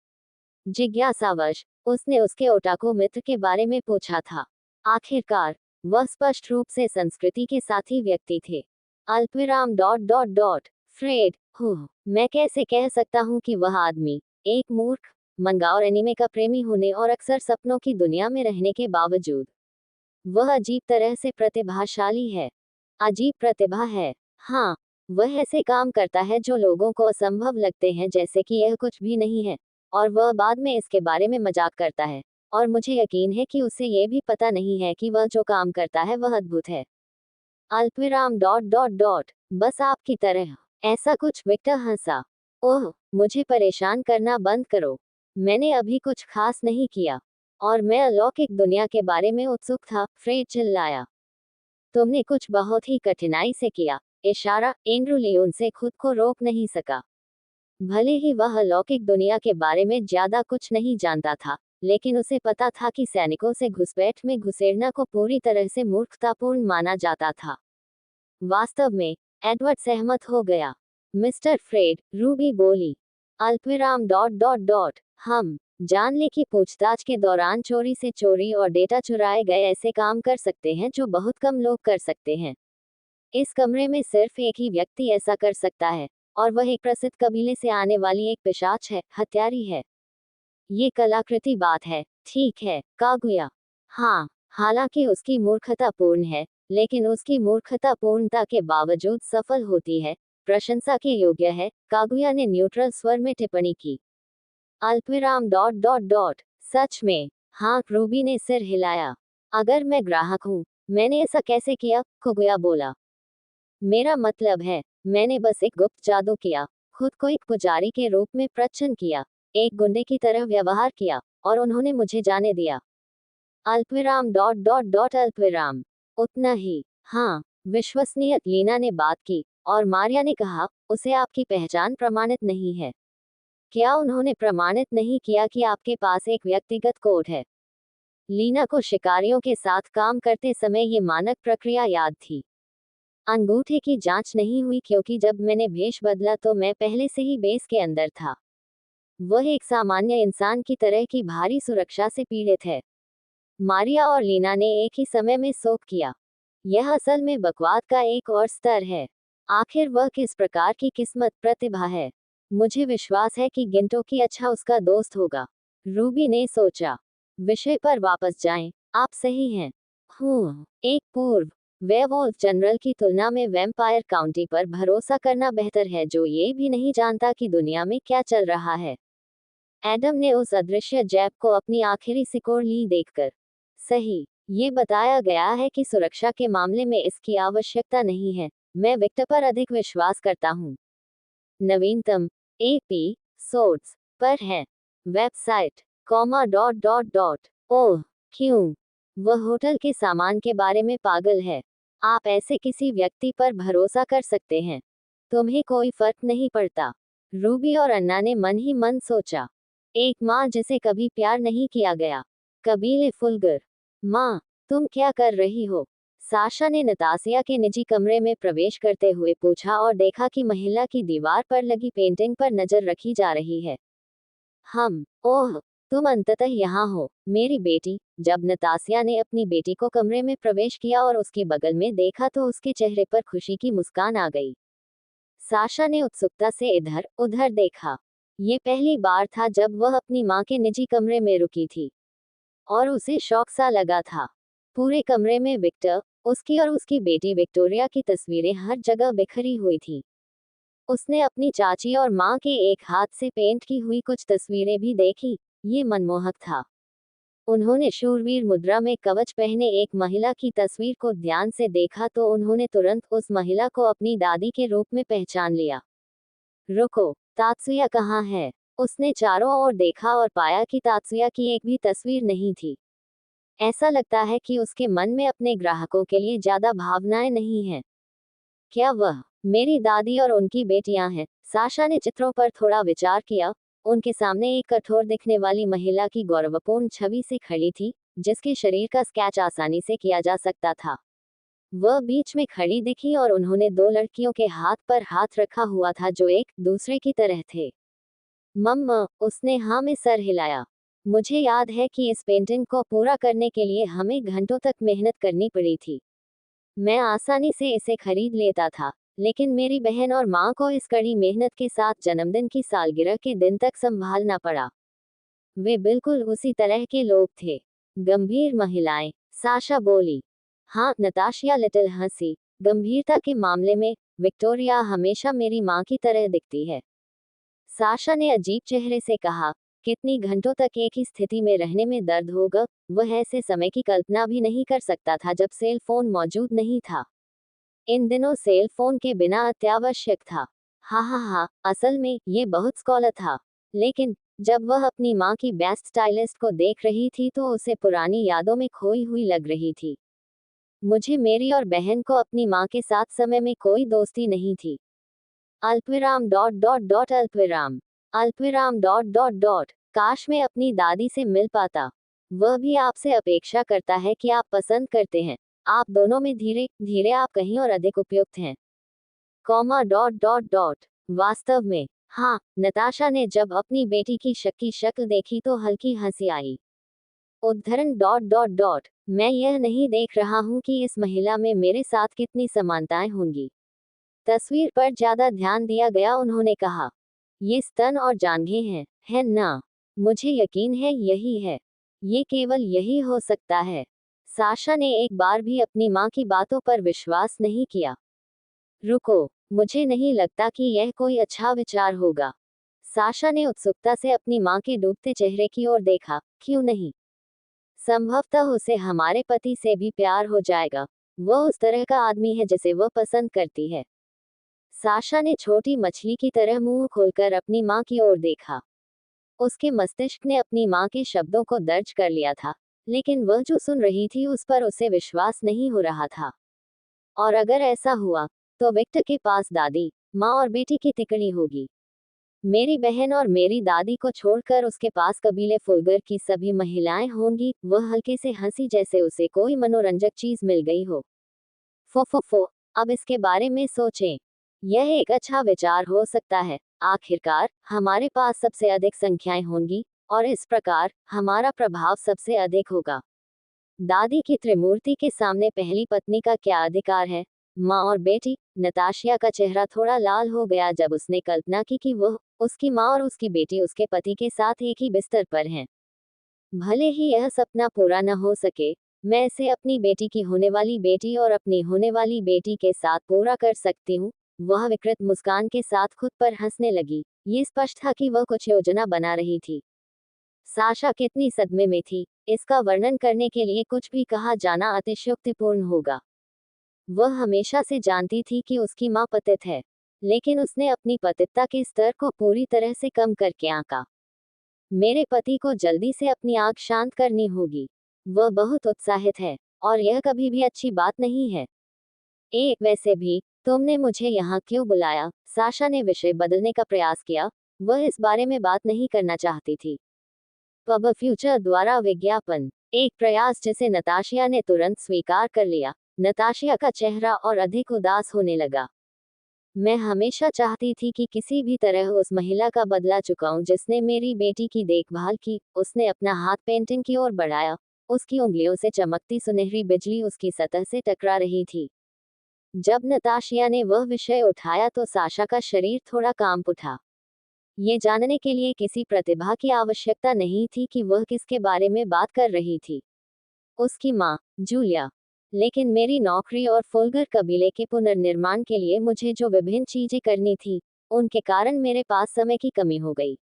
Speaker 1: जिज्ञासावश उसने उसके ओटाको मित्र के बारे में पूछा था। आखिरकार वह स्पष्ट रूप से संस्कृति के साथी व्यक्ति थे। अल्पविराम डॉट डॉट डॉट फ्रेड। मैं कैसे कह सकता हूँ कि वह आदमी एक मूर्ख मंगा और एनीमे का प्रेमी होने और अक्सर सपनों की दुनिया में रहने के बावजूद वह अजीब तरह से प्रतिभाशाली है। अजीब प्रतिभा है। हाँ, वह ऐसे काम करता है जो लोगों को असंभव लगते हैं, जैसे कि यह कुछ भी नहीं है, और वह बाद में इसके बारे में मजाक करता है, और मुझे यकीन है कि उसे यह भी पता नहीं है कि वह जो काम करता है वह अद्भुत है। अल्पविराम डॉट डॉट डॉट बस आपकी तरह। ऐसा कुछ। विक्टर हंसा। ओह, मुझे परेशान करना बंद करो। मैंने अभी कुछ खास नहीं किया, और मैं अलौकिक दुनिया के बारे में उत्सुक था, फ्रेड चिल्लाया। तुमने कुछ बहुत ही कठिनाई से किया। इशारा। एंड्रू लियोन से खुद को रोक नहीं सका। भले ही वह अलौकिक दुनिया के बारे में ज्यादा कुछ नहीं जानता था, लेकिन उसे पता था कि सैनिकों से घुसपैठ में घुसेड़ना को पूरी तरह से मूर्खतापूर्ण माना जाता था। वास्तव में एडवर्ड सहमत हो गया। मिस्टर फ्रेड, रूबी बोली। अल्पविराम डॉट डॉट डॉट हम जानले की पूछताछ के दौरान चोरी से चोरी और डेटा चुराए गए ऐसे काम कर सकते हैं जो बहुत कम लोग कर सकते हैं। इस कमरे में सिर्फ एक ही व्यक्ति ऐसा कर सकता है, और वह एक प्रसिद्ध कबीले से आने वाली एक पिशाच है, हत्यारी है। ये कलाकृति बात है, ठीक है, कागुया। हाँ, हालांकि उसकी मूर्खता पूर्ण है, लेकिन उसकी मूर्खता पूर्णता के बावजूद सफल होती है, प्रशंसा के योग्य है, कागुया ने न्यूट्रल स्वर में टिप्पणी की। अल्पविराम डॉट डॉट डॉट सच में? हाँ, रूबी ने सिर हिलाया। अगर मैं ग्राहक हूँ, मैंने ऐसा कैसे किया? कागुया बोला। मेरा मतलब है, मैंने बस एक गुप्त जादू किया, खुद को एक पुजारी के रूप में प्रच्छन्न किया, एक गुंडे की तरह व्यवहार किया, और उन्होंने मुझे जाने दिया। अल्पविराम डॉट डॉट डॉट अल्पविराम। उतना ही। हाँ, विश्वसनीय। लीना ने बात की, और मारिया ने कहा, उसे आपकी पहचान प्रमाणित नहीं है। क्या उन्होंने प्रमाणित नहीं किया कि आपके पास एक व्यक्तिगत कोड है? लीना को शिकारियों के साथ काम करते समय ये मानक प्रक्रिया याद थी। अंगूठे की जांच नहीं हुई क्योंकि जब मैंने भेष बदला तो मैं पहले से ही बेस के अंदर था। वह एक सामान्य इंसान की तरह की भारी सुरक्षा से पीड़ित है। मारिया और लीना ने एक ही समय में शोक किया। यह असल में बकवाद का एक और स्तर है। आखिर वह किस प्रकार की किस्मत प्रतिभा है? मुझे विश्वास है कि गिंटोकी अच्छा उसका दोस्त होगा। रूबी ने सोचा। विषय पर वापस जाएं। आप सही हैं। एक पूर्व वेयरवुल्फ जनरल की तुलना में वैम्पायर काउंटी पर भरोसा करना बेहतर है, जो ये भी नहीं जानता कि दुनिया में क्या चल रहा है। एडम ने उस अदृश्य जैप को अपनी आखिरी सिकोड़ ली देखकर। सही। ये बताया गया है कि सुरक्षा के मामले में इसकी आवश्यकता नहीं है। मैं विक्टर पर अधिक विश्वास करता हूँ। नवीनतम एपी सोर्स पर है। Website comma dot dot dot. Oh, क्यों? वह होटल के सामान के बारे में पागल है। आप ऐसे किसी व्यक्ति पर भरोसा कर सकते हैं? तुम्हें कोई फर्क नहीं पड़ता। रूबी और अन्ना ने मन ही मन सोचा। एक माँ जिसे कभी प्यार नहीं किया गया। कबीले फुलगर। माँ, तुम क्या कर रही हो? साशा ने नतासिया के निजी कमरे में प्रवेश करते हुए पूछा और देखा कि महिला की दीवार पर लगी पेंटिंग पर नजर रखी जा रही है। ओह, तुम अंततः यहाँ हो, मेरी बेटी। जब नतासिया ने अपनी बेटी को कमरे में प्रवेश किया और उसके बगल में देखा तो उसके चेहरे पर खुशी की मुस्कान आ गई। साशा ने उत्सुकता से इधर उधर देखा। ये पहली बार था जब वह अपनी माँ के निजी कमरे में रुकी थी, और उसे शौक सा लगा था। पूरे कमरे में विक्टर, उसकी और उसकी बेटी विक्टोरिया की तस्वीरें हर जगह बिखरी हुई थी। उसने अपनी चाची और माँ के एक हाथ से पेंट की हुई कुछ तस्वीरें भी देखी। ये मनमोहक था। उन्होंने शूरवीर मुद्रा में कवच पहने एक महिला की तस्वीर को ध्यान से देखा तो उन्होंने तुरंत उस महिला को अपनी दादी के रूप में पहचान लिया। रुको, तात्सुया कहाँ है? उसने चारों ओर देखा और पाया कि तात्सुया की एक भी तस्वीर नहीं थी। ऐसा लगता है कि उसके मन में अपने ग्राहकों के लिए ज्यादा भावनाएं नहीं हैं। क्या वह मेरी दादी और उनकी बेटियां हैं? साशा ने चित्रों पर थोड़ा विचार किया। उनके सामने एक कठोर दिखने वाली महिला की गौरवपूर्ण छवि से खड़ी थी, जिसके शरीर का स्केच आसानी से किया जा सकता था। वह बीच में खड़ी दिखी और उन्होंने दो लड़कियों के हाथ पर हाथ रखा हुआ था जो एक दूसरे की तरह थे। मम्मा, उसने हाँ में सर हिलाया। मुझे याद है कि इस पेंटिंग को पूरा करने के लिए हमें घंटों तक मेहनत करनी पड़ी थी। मैं आसानी से इसे खरीद लेता था, लेकिन मेरी बहन और माँ को इस कड़ी मेहनत के साथ जन्मदिन की सालगिरह के दिन तक संभालना पड़ा। वे बिल्कुल उसी तरह के लोग थे। गंभीर महिलाएं, साशा बोली। हाँ, नताशिया लिटिल हंसी। गंभीरता के मामले में विक्टोरिया हमेशा मेरी माँ की तरह दिखती है। साशा ने अजीब चेहरे से कहा, कितनी घंटों तक एक ही स्थिति में रहने में दर्द होगा। वह ऐसे समय की कल्पना भी नहीं कर सकता था जब सेल फोन मौजूद नहीं था। इन दिनों सेल फोन के बिना अत्यावश्यक था। हा हा हा, असल में ये बहुत स्कॉलर था। लेकिन जब वह अपनी माँ की बेस्ट स्टाइलिस्ट को देख रही थी तो उसे पुरानी यादों में खोई हुई लग रही थी। मुझे मेरी और बहन को अपनी माँ के साथ समय में कोई दोस्ती नहीं थी। अल्पविराम डॉट डॉट डॉट अल्पविराम अल्पविराम डॉट डॉट डॉट काश मैं अपनी दादी से मिल पाता। वह भी आपसे अपेक्षा करता है कि आप पसंद करते हैं। आप दोनों में धीरे धीरे आप कहीं और अधिक उपयुक्त हैं। कॉमा डॉट डॉट डॉट वास्तव में। हाँ, नताशा ने जब अपनी बेटी की शक्की शक्ल देखी तो हल्की हंसी आई। उद्धरण डॉट डॉट डॉट मैं यह नहीं देख रहा हूँ कि इस महिला में मेरे साथ कितनी समानताएं होंगी। तस्वीर पर ज्यादा ध्यान दिया गया। उन्होंने कहा, ये स्तन और जांघें हैं, है ना? मुझे यकीन है यही है। ये केवल यही हो सकता है। साशा ने एक बार भी अपनी माँ की बातों पर विश्वास नहीं किया। रुको, मुझे नहीं लगता कि यह कोई अच्छा विचार होगा। साशा ने उत्सुकता से अपनी माँ के डूबते चेहरे की ओर देखा। क्यों नहीं? संभवतः उसे हमारे पति से भी प्यार हो जाएगा। वह उस तरह का आदमी है जिसे वह पसंद करती है। साशा ने छोटी मछली की तरह मुंह खोलकर अपनी माँ की ओर देखा। उसके मस्तिष्क ने अपनी माँ के शब्दों को दर्ज कर लिया था, लेकिन वह जो सुन रही थी उस पर उसे विश्वास नहीं हो रहा था। और अगर ऐसा हुआ, तो विक्टर के पास दादी, माँ और बेटी की तिकड़ी होगी। मेरी बहन और मेरी दादी को छोड़कर उसके पास कबीले फुलगर की सभी महिलाएं होंगी। वह हल्के से हंसी जैसे उसे कोई मनोरंजक चीज मिल गई हो। फो, अब इसके बारे में सोचें। यह एक अच्छा विचार हो सकता है। आखिरकार हमारे पास सबसे अधिक संख्याएं होंगी, और इस प्रकार हमारा प्रभाव सबसे अधिक होगा। दादी की त्रिमूर्ति के सामने पहली पत्नी का क्या अधिकार है? माँ और बेटी। नताशिया का चेहरा थोड़ा लाल हो गया जब उसने कल्पना की कि वह, उसकी माँ और उसकी बेटी उसके पति के साथ एक ही बिस्तर पर हैं। भले ही यह सपना पूरा न हो सके, मैं इसे अपनी बेटी की होने वाली बेटी और अपनी होने वाली बेटी के साथ पूरा कर सकती हूँ। वह विकृत मुस्कान के साथ खुद पर हंसने लगी। ये स्पष्ट था कि वह कुछ योजना बना रही थी। साशा कितनी सदमे में थी, इसका वर्णन करने के लिए कुछ भी कहा जाना अतिशयोक्तिपूर्ण होगा। वह हमेशा से जानती थी कि उसकी माँ पतित है, लेकिन उसने अपनी पतितता के स्तर को पूरी तरह से कम करके आंका। मेरे पति को जल्दी से अपनी आग शांत करनी होगी। वह बहुत उत्साहित है, और यह कभी भी अच्छी बात नहीं है। वैसे भी, तुमने मुझे यहाँ क्यों बुलाया? साशा ने विषय बदलने का प्रयास किया। वह इस बारे में बात नहीं करना चाहती थी। पब फ्यूचर द्वारा विज्ञापन, एक प्रयास जिसे नताशिया ने तुरंत स्वीकार कर लिया। नताशिया का चेहरा और अधिक उदास होने लगा। मैं हमेशा चाहती थी कि किसी भी तरह उस महिला का बदला चुकाऊं जिसने मेरी बेटी की देखभाल की। उसने अपना हाथ पेंटिंग की ओर बढ़ाया। उसकी उंगलियों से चमकती सुनहरी बिजली उसकी सतह से टकरा रही थी। जब नताशिया ने वह विषय उठाया तो साशा का शरीर थोड़ा कांप उठा। ये जानने के लिए किसी प्रतिभा की आवश्यकता नहीं थी कि वह किसके बारे में बात कर रही थी। उसकी माँ, जूलिया। लेकिन मेरी नौकरी और फुलगर कबीले के पुनर्निर्माण के लिए मुझे जो विभिन्न चीजें करनी थी, उनके कारण मेरे पास समय की कमी हो गई।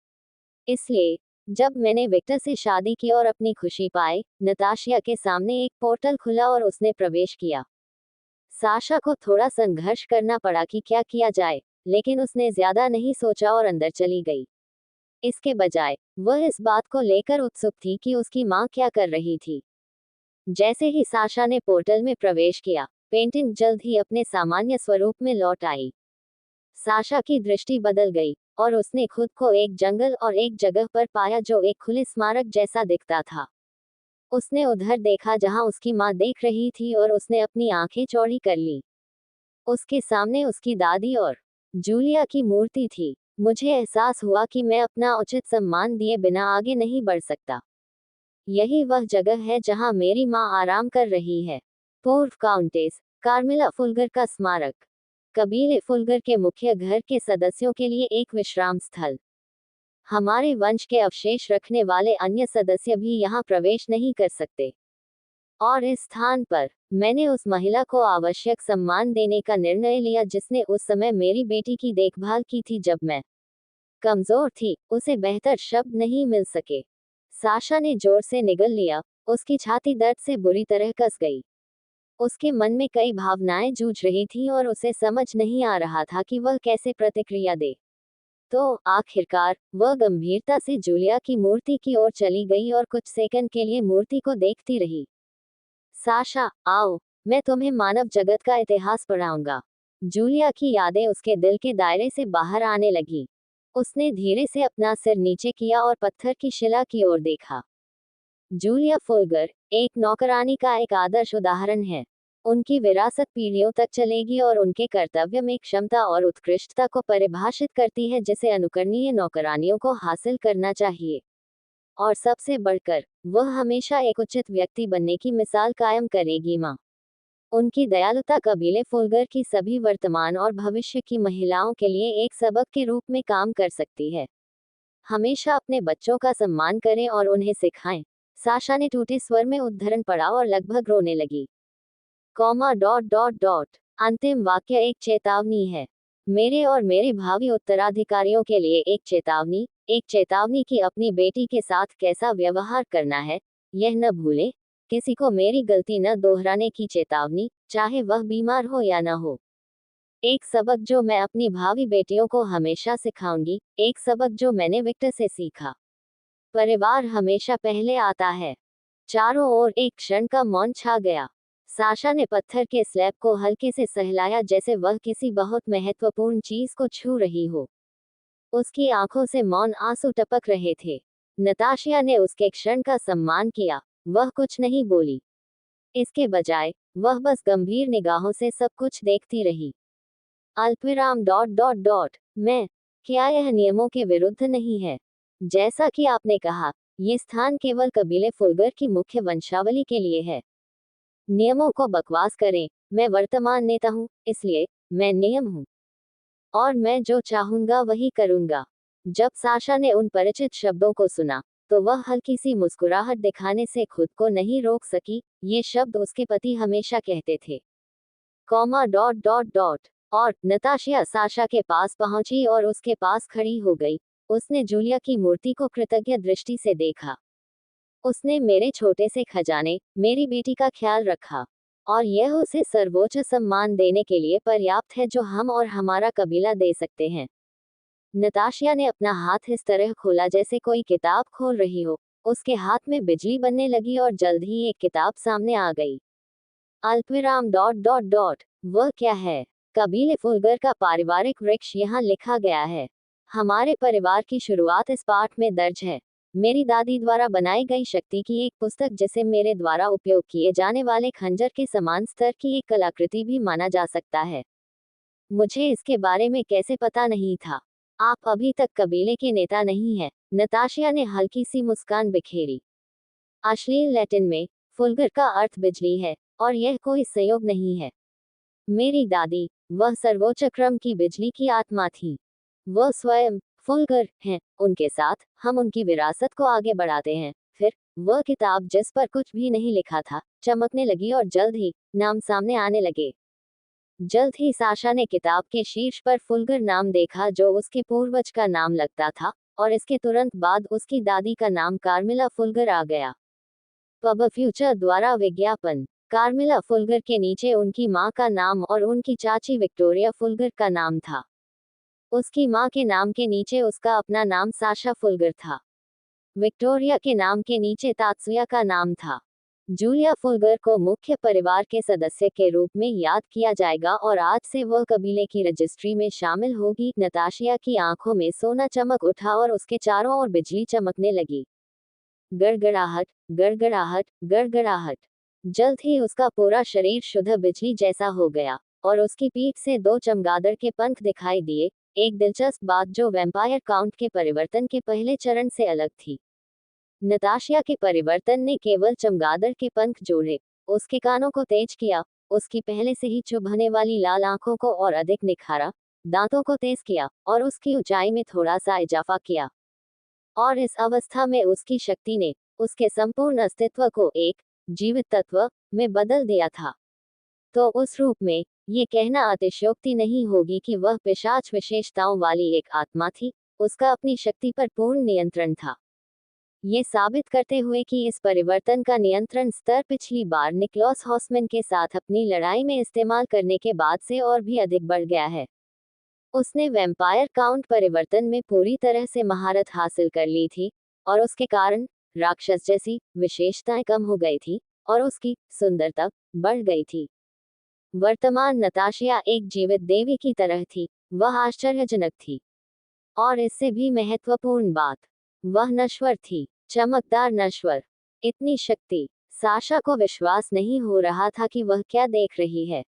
Speaker 1: इसलिए जब मैंने विक्टर से शादी की और अपनी खुशी पाई, नताशिया के सामने एक पोर्टल खुला और उसने प्रवेश किया। साशा को थोड़ा संघर्ष करना पड़ा कि क्या किया जाए, लेकिन उसने ज्यादा नहीं सोचा और अंदर चली गई। इसके बजाय वह इस बात को लेकर उत्सुक थी कि उसकी माँ क्या कर रही थी। जैसे ही साशा ने पोर्टल में प्रवेश किया, पेंटिंग जल्द ही अपने सामान्य स्वरूप में लौट आई। साशा की दृष्टि बदल गई, और उसने खुद को एक जंगल और एक जगह पर पाया जो एक खुले स्मारक जैसा दिखता था। उसने उधर देखा जहां उसकी माँ देख रही थी और उसने अपनी आंखें चौड़ी कर ली। उसके सामने उसकी दादी और जूलिया की मूर्ति थी। मुझे एहसास हुआ कि मैं अपना उचित सम्मान दिए बिना आगे नहीं बढ़ सकता। यही वह जगह है जहां मेरी माँ आराम कर रही है। पूर्व काउंटेस कार्मिला फुलगर का स्मारक। कबीले फुलगर के मुख्य घर के सदस्यों के लिए एक विश्राम स्थल। हमारे वंश के अवशेष रखने वाले अन्य सदस्य भी यहाँ प्रवेश नहीं कर सकते। और इस स्थान पर मैंने उस महिला को आवश्यक सम्मान देने का निर्णय लिया जिसने उस समय मेरी बेटी की देखभाल की थी जब मैं कमजोर थी। उसे बेहतर शब्द नहीं मिल सके। साशा ने जोर से निगल लिया। उसकी छाती दर्द से बुरी तरह कस गई। उसके मन में कई भावनाएं जूझ रही थीं और उसे समझ नहीं आ रहा था कि वह कैसे प्रतिक्रिया दे। तो आखिरकार वह गंभीरता से जूलिया की मूर्ति की ओर चली गई और कुछ सेकंड के लिए मूर्ति को देखती रही। साशा, आओ, मैं तुम्हें मानव जगत का इतिहास पढ़ाऊंगा। जूलिया की यादें उसके दिल के दायरे से बाहर आने लगी। उसने धीरे से अपना सिर नीचे किया और पत्थर की शिला की ओर देखा। जूलिया फुलगर एक नौकरानी का एक आदर्श उदाहरण है। उनकी विरासत पीढ़ियों तक चलेगी और उनके कर्तव्य में क्षमता और उत्कृष्टता को परिभाषित करती है जिसे अनुकरणीय नौकरानियों को हासिल करना चाहिए। और सबसे बढ़कर वह हमेशा एक उचित व्यक्ति बनने की मिसाल कायम करेगी। माँ उनकी दयालुता कबीले फुलगर की सभी वर्तमान और भविष्य की महिलाओं के लिए एक सबक के रूप में काम कर सकती है। हमेशा अपने बच्चों का सम्मान करें और उन्हें सिखाएं। साशा ने टूटे स्वर में उद्धरण पड़ा और लगभग रोने लगी। कॉमा डॉट डॉट डॉट अंतिम वाक्य एक चेतावनी है। मेरे और मेरे भावी उत्तराधिकारियों के लिए एक चेतावनी कि अपनी बेटी के साथ कैसा व्यवहार करना है, यह न भूलें। किसी को मेरी गलती न दोहराने की चेतावनी, चाहे वह बीमार हो या न हो। एक सबक जो मैं अपनी भावी बेटियों को हमेशा सिखाऊंगी, एक सबक जो मैंने विक्टर से सीखा। परिवार हमेशा पहले आता है। चारों ओर एक क्षण का मौन छा गया। साशा ने पत्थर के स्लैब को हल्के से सहलाया जैसे वह किसी बहुत महत्वपूर्ण चीज को छू रही हो। उसकी आंखों से मौन आंसू टपक रहे थे। नताशिया ने उसके क्षण का सम्मान किया। वह कुछ नहीं बोली। इसके बजाय वह बस गंभीर निगाहों से सब कुछ देखती रही। अल्पविराम डॉट डॉट डॉट मैं, क्या यह नियमों के विरुद्ध नहीं है? जैसा कि आपने कहा, ये स्थान केवल कबीले फुलगर की मुख्य वंशावली के लिए है। नियमों को बकवास करें। मैं वर्तमान नेता हूँ, इसलिए मैं नियम हूँ और मैं जो चाहूंगा वही करूंगा। जब साशा ने उन परिचित शब्दों को सुना तो वह हल्की सी मुस्कुराहट दिखाने से खुद को नहीं रोक सकी। ये शब्द उसके पति हमेशा कहते थे। कॉमा डॉट डॉट डॉट और नताशिया साशा के पास पहुंची और उसके पास खड़ी हो गई। उसने जूलिया की मूर्ति को कृतज्ञ दृष्टि से देखा। उसने मेरे छोटे से खजाने, मेरी बेटी का ख्याल रखा। और यह उसे सर्वोच्च सम्मान देने के लिए पर्याप्त है जो हम और हमारा कबीला दे सकते हैं। नताशिया ने अपना हाथ इस तरह खोला जैसे कोई किताब खोल रही हो। उसके हाथ में बिजली बनने लगी और जल्द ही एक किताब सामने आ गई। अल्पविराम डॉट डॉट डॉट वह क्या है? कबीले फुलगर का पारिवारिक वृक्ष यहाँ लिखा गया है। हमारे परिवार की शुरुआत इस पाठ में दर्ज है। मेरी दादी द्वारा बनाई गई शक्ति की एक पुस्तक जिसे मेरे द्वारा उपयोग किए जाने वाले खंजर के समान स्तर की एक कलाकृति भी माना जा सकता है। मुझे इसके बारे में कैसे पता नहीं था? आप अभी तक कबीले के नेता नहीं हैं। नताशिया ने हल्की सी मुस्कान बिखेरी। अश्लील लैटिन में फुलगर का अर्थ बिजली है और यह कोई संयोग नहीं है। मेरी दादी, वह सर्वोच्च क्रम की बिजली की आत्मा थी। वह स्वयं फुलगर हैं। उनके साथ हम उनकी विरासत को आगे बढ़ाते हैं। फिर वह किताब जिस पर कुछ भी नहीं लिखा था चमकने लगी और जल्द ही नाम सामने आने लगे। जल्द ही साशा ने किताब के शीर्ष पर फुलगर नाम देखा जो उसके पूर्वज का नाम लगता था और इसके तुरंत बाद उसकी दादी का नाम कार्मिला फुलगर आ गया। पब फ्यूचर द्वारा विज्ञापन। कार्मिला फुलगर के नीचे उनकी मां का नाम और उनकी चाची विक्टोरिया फुलगर का नाम था। उसकी मां के नाम के नीचे उसका अपना नाम साशा फुलगर था। विक्टोरिया के नाम के नीचे तात्सुया का नाम था। जूलिया फुलगर को मुख्य परिवार के सदस्य के रूप में याद किया जाएगा और आज से वह कबीले की रजिस्ट्री में शामिल होगी। नताशिया की आंखों में सोना चमक उठा और उसके चारों ओर बिजली चमकने लगी। गड़गड़ाहट, गड़गड़ाहट, गड़गड़ाहट। जल्द ही उसका पूरा शरीर शुद्ध बिजली जैसा हो गया और उसकी पीठ से दो चमगादड़ के पंख दिखाई दिए। एक दिलचस्प बात जो वैम्पायर काउंट के परिवर्तन के पहले चरण से अलग थी। नताशिया के परिवर्तन ने केवल चमगादड़ के पंख जोड़े, उसके कानों को तेज किया, उसकी पहले से ही चुभने वाली लाल आंखों को और अधिक निखारा, दांतों को तेज किया और उसकी ऊंचाई में थोड़ा सा इजाफा किया। और इस अवस्था में उसकी शक्ति ने उसके संपूर्ण अस्तित्व को एक जीवित तत्व में बदल दिया था। तो उस रूप में ये कहना अतिशयोक्ति नहीं होगी कि वह पिशाच विशेषताओं वाली एक आत्मा थी, उसका अपनी शक्ति पर पूर्ण नियंत्रण था। ये साबित करते हुए कि इस परिवर्तन का नियंत्रण स्तर पिछली बार निक्लॉस हॉसमैन के साथ अपनी लड़ाई में इस्तेमाल करने के बाद से और भी अधिक बढ़ गया है। उसने वैम्पायर काउंट परिवर्तन में पूरी तरह से महारत हासिल कर ली थी और उसके कारण राक्षस जैसी विशेषताएं कम हो गई थी और उसकी सुंदरता बढ़ गई थी। वर्तमान नताशिया एक जीवित देवी की तरह थी, वह आश्चर्यजनक थी। और इससे भी महत्वपूर्ण बात, वह नश्वर थी, चमकदार नश्वर। इतनी शक्ति, साशा को विश्वास नहीं हो रहा था कि वह क्या देख रही है।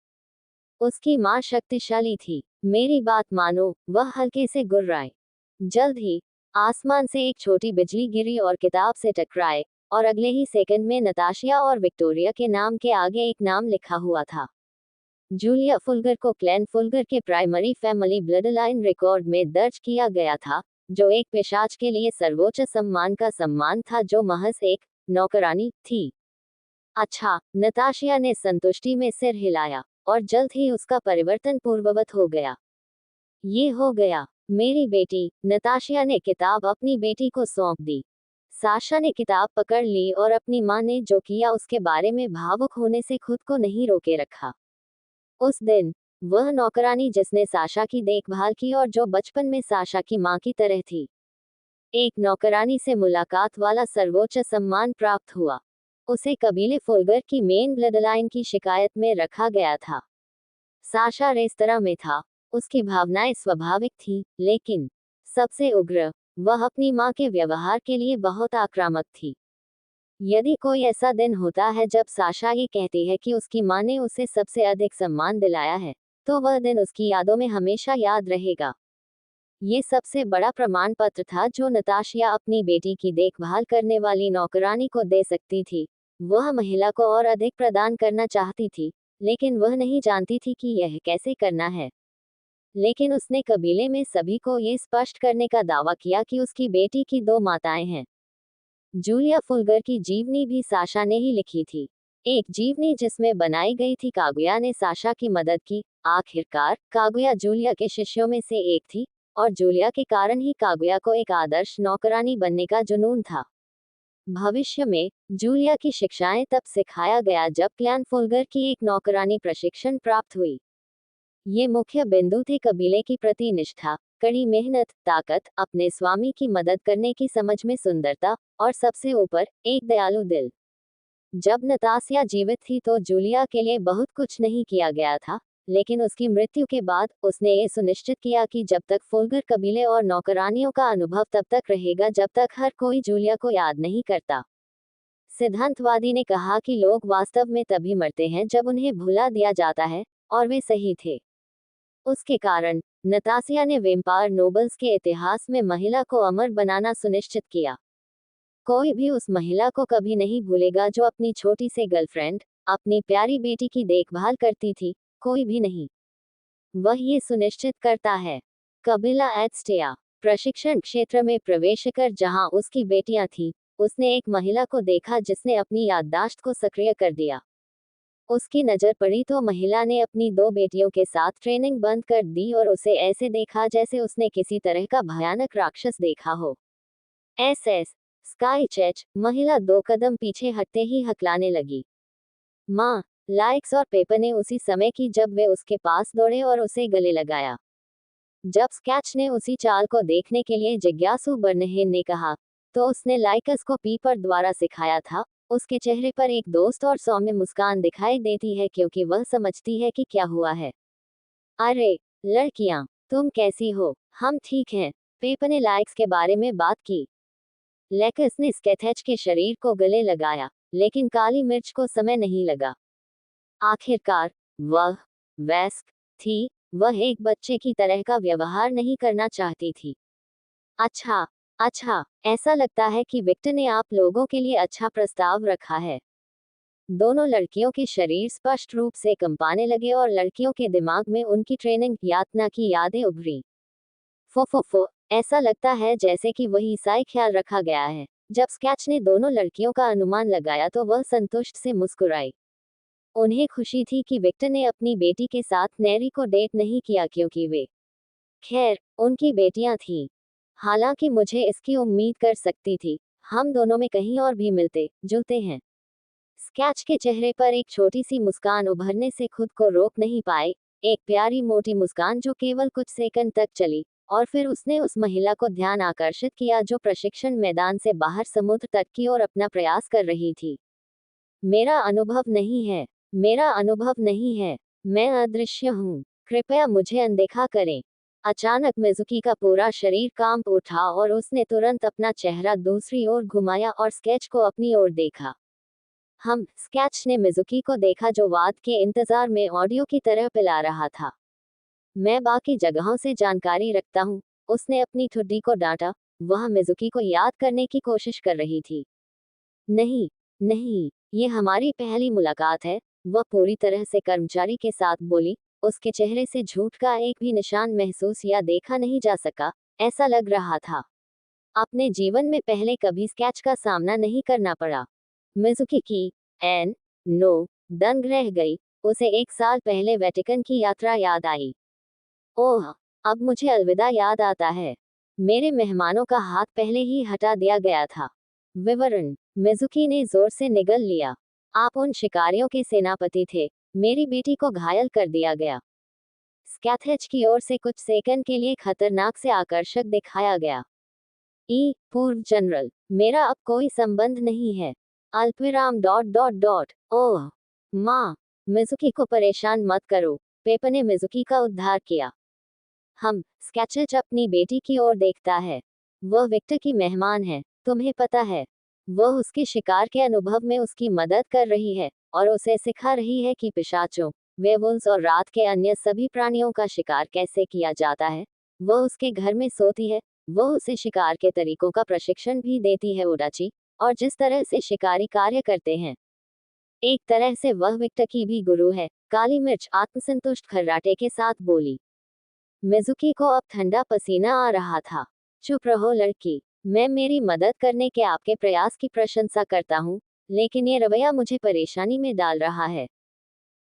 Speaker 1: उसकी मां शक्तिशाली थी, मेरी बात मानो, वह हल्के से गुर्राए। जल्द ही आसमान से एक छोटी बिजली गिरी और किताब से टकराए, और अगले ही सेकंड में नताशिया और विक्टोरिया के नाम के आगे एक नाम लिखा हुआ था। जूलिया फुलगर को क्लैन फुलगर के प्राइमरी फैमिली ब्लडलाइन रिकॉर्ड में दर्ज किया गया था, जो एक पिशाच के लिए सर्वोच्च सम्मान का सम्मान था, जो महज एक नौकरानी थी। अच्छा, नताशिया ने संतुष्टि में सिर हिलाया, और जल्द ही उसका परिवर्तन पूर्ववत हो गया। ये हो गया, मेरी बेटी, नताशिया ने किताब अपनी बेटी को सौंप दी। साशा ने किताब पकड़ ली और अपनी मां ने जो किया उसके बारे में भावुक होने से खुद को नहीं रोके रखा। उस दिन, वह नौकरानी जिसने साशा की देखभाल की और जो बचपन में साशा की मां की तरह थी, एक नौकरानी से मुलाकात वाला सर्वोच्च सम्मान प्राप्त हुआ। उसे कबीले फुलगर की मेन ब्लडलाइन की शिकायत में रखा गया था। साशा रेस्तरां में था, उसकी भावनाएं स्वाभाविक थी, लेकिन सबसे उग्र, वह अपनी मां के व्यवहार के लिए बहुत आक्रामक थी। यदि कोई ऐसा दिन होता है जब साशा ये कहती है कि उसकी मां ने उसे सबसे अधिक सम्मान दिलाया है, तो वह दिन उसकी यादों में हमेशा याद रहेगा। ये सबसे बड़ा प्रमाण पत्र था जो नताशिया अपनी बेटी की देखभाल करने वाली नौकरानी को दे सकती थी। वह महिला को और अधिक प्रदान करना चाहती थी, लेकिन वह नहीं जानती थी कि यह कैसे करना है। लेकिन उसने कबीले में सभी को ये स्पष्ट करने का दावा किया कि उसकी बेटी की दो माताएं हैं। जूलिया फुलगर की जीवनी भी साशा ने ही लिखी थी, एक जीवनी जिसमें बनाई गई थी कागुया ने साशा की मदद की। आखिरकार कागुया जूलिया के शिष्यों में से एक थी, और जूलिया के कारण ही कागुया को एक आदर्श नौकरानी बनने का जुनून था। भविष्य में जूलिया की शिक्षाएं तब सिखाया गया जब क्लैन फुलगर की एक नौकरानी प्रशिक्षण प्राप्त हुई। ये मुख्य बिंदु थे कबीले की प्रति निष्ठा, कड़ी मेहनत, ताकत, अपने स्वामी की मदद करने की समझ में सुंदरता, और सबसे ऊपर एक दयालु दिल। जब नतासिया जीवित थी तो जूलिया के लिए बहुत कुछ नहीं किया गया था, लेकिन उसकी मृत्यु के बाद उसने ये सुनिश्चित किया कि जब तक फुलगर कबीले और नौकरानियों का अनुभव तब तक रहेगा जब तक हर कोई जूलिया को याद नहीं करता। सिद्धांतवादी ने कहा कि लोग वास्तव में तभी मरते हैं जब उन्हें भुला दिया जाता है, और वे सही थे। उसके कारण नतासिया ने वेम्पायर नोबल्स के इतिहास में महिला को अमर बनाना सुनिश्चित किया। कोई भी उस महिला को कभी नहीं भूलेगा जो अपनी छोटी से गर्लफ्रेंड, अपनी प्यारी बेटी की देखभाल करती थी, कोई भी नहीं। वह ये सुनिश्चित करता है। कबीला एट्स्टेया प्रशिक्षण क्षेत्र में प्रवेश कर जहां उसकी बेटियां थीं, उसने एक महिला को देखा जिसने अपनी याददाश्त को सक्रिय कर दिया। उसकी नजर पड़ी तो महिला ने अपनी दो बेटियों के साथ ट्रेनिंग बंद कर दी और उसे ऐसे देखा जैसे उसने किसी तरह का भयानक राक्षस देखा हो। एसएस स्काई चैच, महिला दो कदम पीछे हटते ही हकलाने लगी। माँ, लाइक्स और पेपर ने उसी समय की जब वे उसके पास दौड़े और उसे गले लगाया। जब स्कैच ने उसी चाल को देखने के लिए जिज्ञासु बर्नहेन ने कहा, तो उसने लाइकस को पीपर द्वारा सिखाया था। उसके चेहरे पर एक दोस्त और सौम्य मुस्कान दिखाई देती है क्योंकि वह समझती है कि क्या हुआ है। अरे लड़कियां, तुम कैसी हो? हम ठीक हैं, पेपर ने लाइक्स के बारे में बात की। लेकस ने स्केथेच के शरीर को गले लगाया, लेकिन काली मिर्च को समय नहीं लगा। आखिरकार वह वयस्क थी, वह एक बच्चे की तरह का व्यवहार नहीं करना चाहती थी। अच्छा, अच्छा, ऐसा लगता है कि विक्टर ने आप लोगों के लिए अच्छा प्रस्ताव रखा है। दोनों लड़कियों के शरीर स्पष्ट रूप से कंपाने लगे और लड़कियों के दिमाग में उनकी ट्रेनिंग यातना की यादें उभरी। फो, ऐसा लगता है जैसे कि वही ईसाई ख्याल रखा गया है। जब स्केच ने दोनों लड़कियों का अनुमान लगाया तो वह संतुष्ट से मुस्कुराई। उन्हें खुशी थी कि विक्टर ने अपनी बेटी के साथ नेरी को डेट नहीं किया क्योंकि वे खैर उनकी बेटियां थीं। हालांकि मुझे इसकी उम्मीद कर सकती थी, हम दोनों में कहीं और भी मिलते जुलते हैं। स्केच के चेहरे पर एक छोटी सी मुस्कान उभरने से खुद को रोक नहीं पाए, एक प्यारी मोटी मुस्कान जो केवल कुछ सेकंड तक चली, और फिर उसने उस महिला को ध्यान आकर्षित किया जो प्रशिक्षण मैदान से बाहर समुद्र तट की ओर अपना प्रयास कर रही थी। मेरा अनुभव नहीं है, मेरा अनुभव नहीं है, मैं अदृश्य हूँ, कृपया मुझे अनदेखा करें। अचानक मिजुकी का पूरा शरीर कांप उठा और उसने तुरंत अपना चेहरा दूसरी ओर घुमाया और स्केच को अपनी ओर देखा। स्केच ने मिजुकी को देखा जो वाद के इंतजार में ऑडियो की तरह पिला रहा था। मैं बाकी जगहों से जानकारी रखता हूँ, उसने अपनी ठुड्डी को डांटा। वह मिजुकी को याद करने की कोशिश कर रही थी। नहीं, नहीं, ये हमारी पहली मुलाकात है, वह पूरी तरह से कर्मचारी के साथ बोली। उसके चेहरे से झूठ का एक भी निशान महसूस या देखा नहीं जा सका, ऐसा लग रहा था अपने जीवन में पहले कभी स्केच का सामना नहीं करना पड़ा। मिजुकी की एन नो दंग रह गई, उसे 1 साल पहले वेटिकन की यात्रा याद आई। ओह, अब मुझे अलविदा याद आता है। मेरे मेहमानों का हाथ पहले ही हटा दिया गया था। विवरण, मिजुकी ने जोर से निगल लिया। आप उन शिकारियों के सेनापति थे, मेरी बेटी को घायल कर दिया गया। स्कैथेच की ओर से कुछ सेकंड के लिए खतरनाक से आकर्षक दिखाया गया। पूर्व जनरल, मेरा अब कोई संबंध नहीं है। अल्पविराम डॉट डॉट डॉट ओह माँ, मिजुकी को परेशान मत करो। पेपर ने मिजुकी का उद्धार किया। स्केचेच अपनी बेटी की ओर देखता है। वह विक्टर की मेहमान है, तुम्हें पता है। वह उसके शिकार के अनुभव में उसकी मदद कर रही है और उसे सिखा रही है कि पिशाचों, वेयरवुल्व्स और रात के अन्य सभी प्राणियों का शिकार कैसे किया जाता है। वह उसके घर में सोती है, वह उसे शिकार के तरीकों का प्रशिक्षण भी देती है उडाची, और जिस तरह से शिकारी कार्य करते हैं। एक तरह से वह विक्टर की भी गुरु है, काली मिर्च आत्मसंतुष्ट खर्राटे के साथ बोली। मिजुकी को अब ठंडा पसीना आ रहा था। चुप रहो लड़की, मैं मेरी मदद करने के आपके प्रयास की प्रशंसा करता हूँ, लेकिन ये रवैया मुझे परेशानी में डाल रहा है।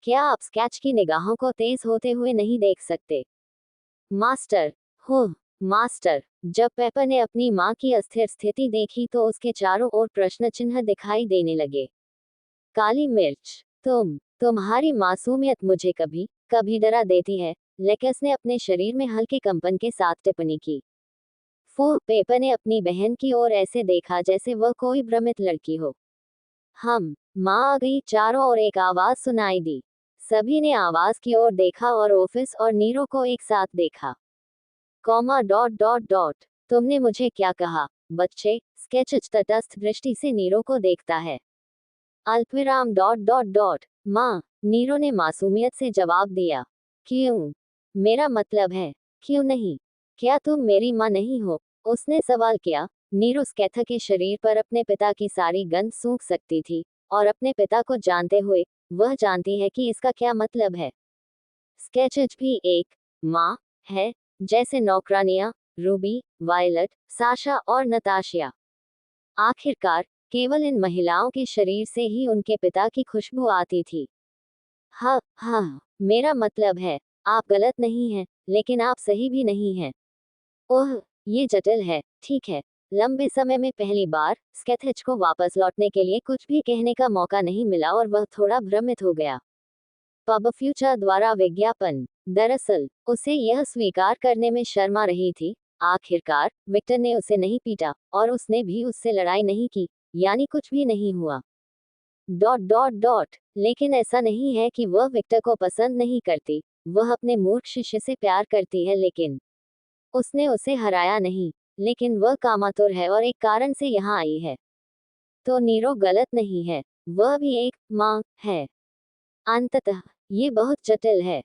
Speaker 1: क्या आप स्केच की निगाहों को तेज होते हुए नहीं देख सकते? मास्टर, हो मास्टर। जब पेपर ने अपनी माँ की अस्थिर स्थिति देखी तो उसके चारों ओर प्रश्न चिन्ह दिखाई देने लगे। काली मिर्च, तुम्हारी मासूमियत मुझे कभी कभी डरा देती है, लेकस ने अपने शरीर में हल्के कंपन के साथ टिप्पणी की। पेपर ने अपनी बहन की ओर ऐसे देखा जैसे वह कोई भ्रमित लड़की हो। माँ आ गई, चारों ओर एक आवाज सुनाई दी। सभी ने आवाज की ओर देखा और ऑफिस और नीरो को एक साथ देखा। डॉट डॉट डॉट तुमने मुझे क्या कहा, बच्चे? स्केच तटस्थ दृष्टि से नीरो को देखता है। अल्पविराम डॉट डॉट डॉट माँ, नीरो ने मासूमियत से जवाब दिया। क्यों? मेरा मतलब है, क्यों नहीं? क्या तुम मेरी माँ नहीं हो? उसने सवाल किया। नीरो स्केथा के शरीर पर अपने पिता की सारी गंध सूंघ सकती थी, और अपने पिता को जानते हुए, वह जानती है कि इसका क्या मतलब है। स्केचेज भी एक माँ है, जैसे नौकरानियाँ, रूबी, वायलट, साशा और नताशिया। आखिरकार, केवल इन महिलाओं के शरीर से ही उनके पिता की खुशबू आती थी। हाँ, मेरा मतलब है, आप गलत नहीं हैं, लेकिन आप सही भी नहीं हैं। ओह, ये जटिल है। ठीक है। लंबे समय में पहली बार स्केथेच को वापस लौटने के लिए कुछ भी कहने का मौका नहीं मिला और वह थोड़ा भ्रमित हो गया। पब फ्यूचर द्वारा विज्ञापन। दरअसल, उसे यह स्वीकार करने में शर्मा रही थी। आखिरकार, विक्टर ने उसे नहीं पीटा, और उसने भी उससे लड़ाई नहीं की, यानी कुछ भी नहीं हुआ। डॉट डॉट डॉट लेकिन ऐसा नहीं है कि वह विक्टर को पसंद नहीं करती, वह अपने मूर्ख शिष्य से प्यार करती है, लेकिन उसने उसे हराया नहीं। लेकिन वह कामातुर है और एक कारण से यहाँ आई है। तो नीरो गलत नहीं है, वह भी एक माँ है। अंततः ये बहुत जटिल है।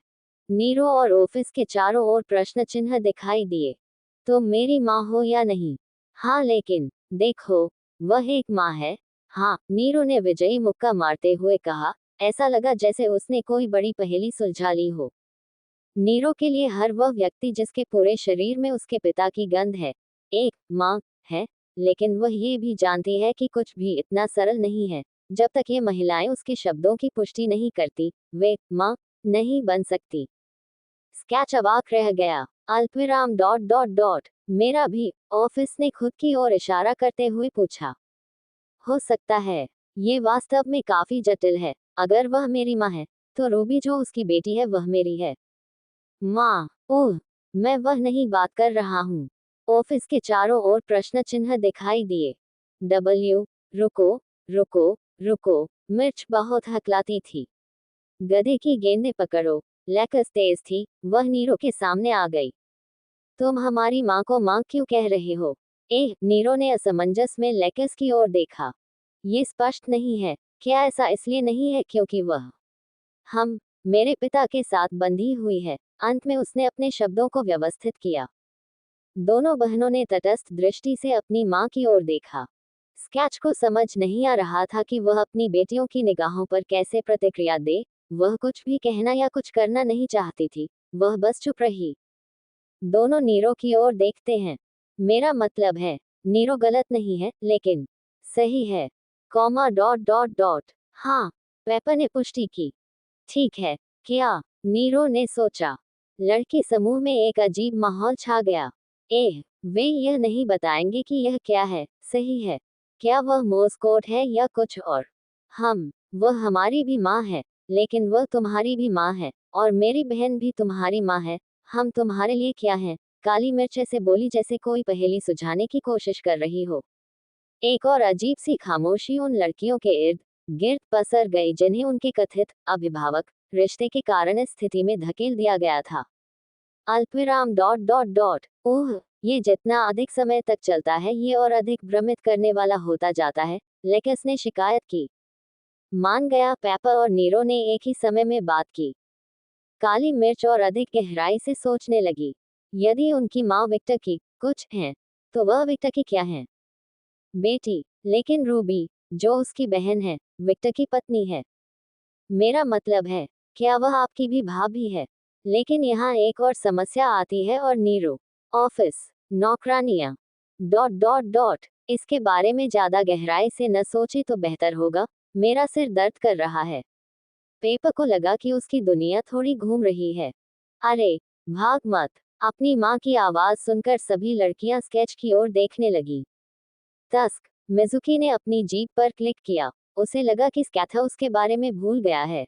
Speaker 1: नीरो और ऑफिस के चारों ओर प्रश्न चिन्ह दिखाई दिए। तो मेरी माँ हो या नहीं? हाँ, लेकिन देखो, वह एक माँ है। हाँ, नीरो ने विजयी मुक्का मारते हुए कहा। ऐसा लगा जैसे उसने कोई बड़ी पहेली सुलझा ली हो। नीरो के लिए हर वह व्यक्ति जिसके पूरे शरीर में उसके पिता की गंध है, एक माँ है। लेकिन वह ये भी जानती है कि कुछ भी इतना सरल नहीं है। जब तक ये महिलाएं उसके शब्दों की पुष्टि नहीं करती, वे माँ नहीं बन सकती। स्केच अवाक रह गया। अल्पविराम डॉट डॉट डॉट। मेरा भी? ऑफिस ने खुद की ओर इशारा करते हुए पूछा। हो सकता है। ये वास्तव में काफी जटिल है। अगर वह मेरी माँ है, तो रूबी जो उसकी बेटी है वह मेरी है। माँ? ओह, मैं वह नहीं बात कर रहा हूँ। ऑफिस के चारों ओर प्रश्न चिन्ह दिखाई दिए। डब्ल्यू। रुको, रुको, रुको। मिर्च बहुत हकलाती थी। गधे की गेंदें पकड़ो। लेकस तेज थी, वह नीरो के सामने आ गई। तुम हमारी माँ को माँ क्यों कह रहे हो? नीरो ने असमंजस में लेकस की ओर देखा। ये स्पष्ट नहीं है। क्या ऐसा इसलिए नहीं है क्योंकि वह हम मेरे पिता के साथ बंधी हुई है? अंत में उसने अपने शब्दों को व्यवस्थित किया। दोनों बहनों ने तटस्थ दृष्टि से अपनी माँ की ओर देखा। स्केच को समझ नहीं आ रहा था कि वह अपनी बेटियों की निगाहों पर कैसे प्रतिक्रिया दे। वह कुछ भी कहना या कुछ करना नहीं चाहती थी, वह बस चुप रही। दोनों नीरो की ओर देखते हैं। मेरा मतलब है, नीरो गलत नहीं है, लेकिन सही है। Comma dot dot dot. हाँ, पेपर ने पुष्टि की। ठीक है। क्या? नीरो ने सोचा। लड़की समूह में एक अजीब माहौल छा गया। वे यह नहीं बताएंगे कि यह क्या है, सही है? क्या वह मोर्स कोड है या कुछ और? वह हमारी भी माँ है, लेकिन वह तुम्हारी भी माँ है, और मेरी बहन भी तुम्हारी माँ है। हम तुम्हारे लिए क्या हैं? काली मिर्च ऐसे बोली जैसे कोई पहेली सुझाने की कोशिश कर रही हो। एक और अजीब सी खामोशी उन लड़कियों के इर्द गिर्द पसर गई जिन्हें उनके कथित अभिभावक रिश्ते के कारण इस स्थिति में धकेल दिया गया था। अल्पविराम डॉट डॉट डॉट। ओह, ये जितना अधिक समय तक चलता है ये और अधिक भ्रमित करने वाला होता जाता है, लेकस ने शिकायत की। मान गया। पेपर और नीरो ने एक ही समय में बात की। काली मिर्च और अधिक गहराई से सोचने लगी। यदि उनकी माँ विक्टर की कुछ है, तो वह विक्टर की क्या है? बेटी। लेकिन रूबी, जो उसकी बहन है, विक्टर की पत्नी है। मेरा मतलब है, क्या वह आपकी भी भाभी है? लेकिन यहाँ एक और समस्या आती है और नीरो। ऑफिस, नौकरानियाँ डॉट डॉट डॉट। इसके बारे में ज्यादा गहराई से न सोचे तो बेहतर होगा। मेरा सिर दर्द कर रहा है। पेपर को लगा कि उसकी दुनिया थोड़ी घूम रही है। अरे, भाग मत। अपनी माँ की आवाज सुनकर सभी लड़कियां स्केच की ओर देखने लगी। तस्क। मिजुकी ने अपनी जीप पर क्लिक किया। उसे लगा कि स्कैथा उसके बारे में भूल गया है।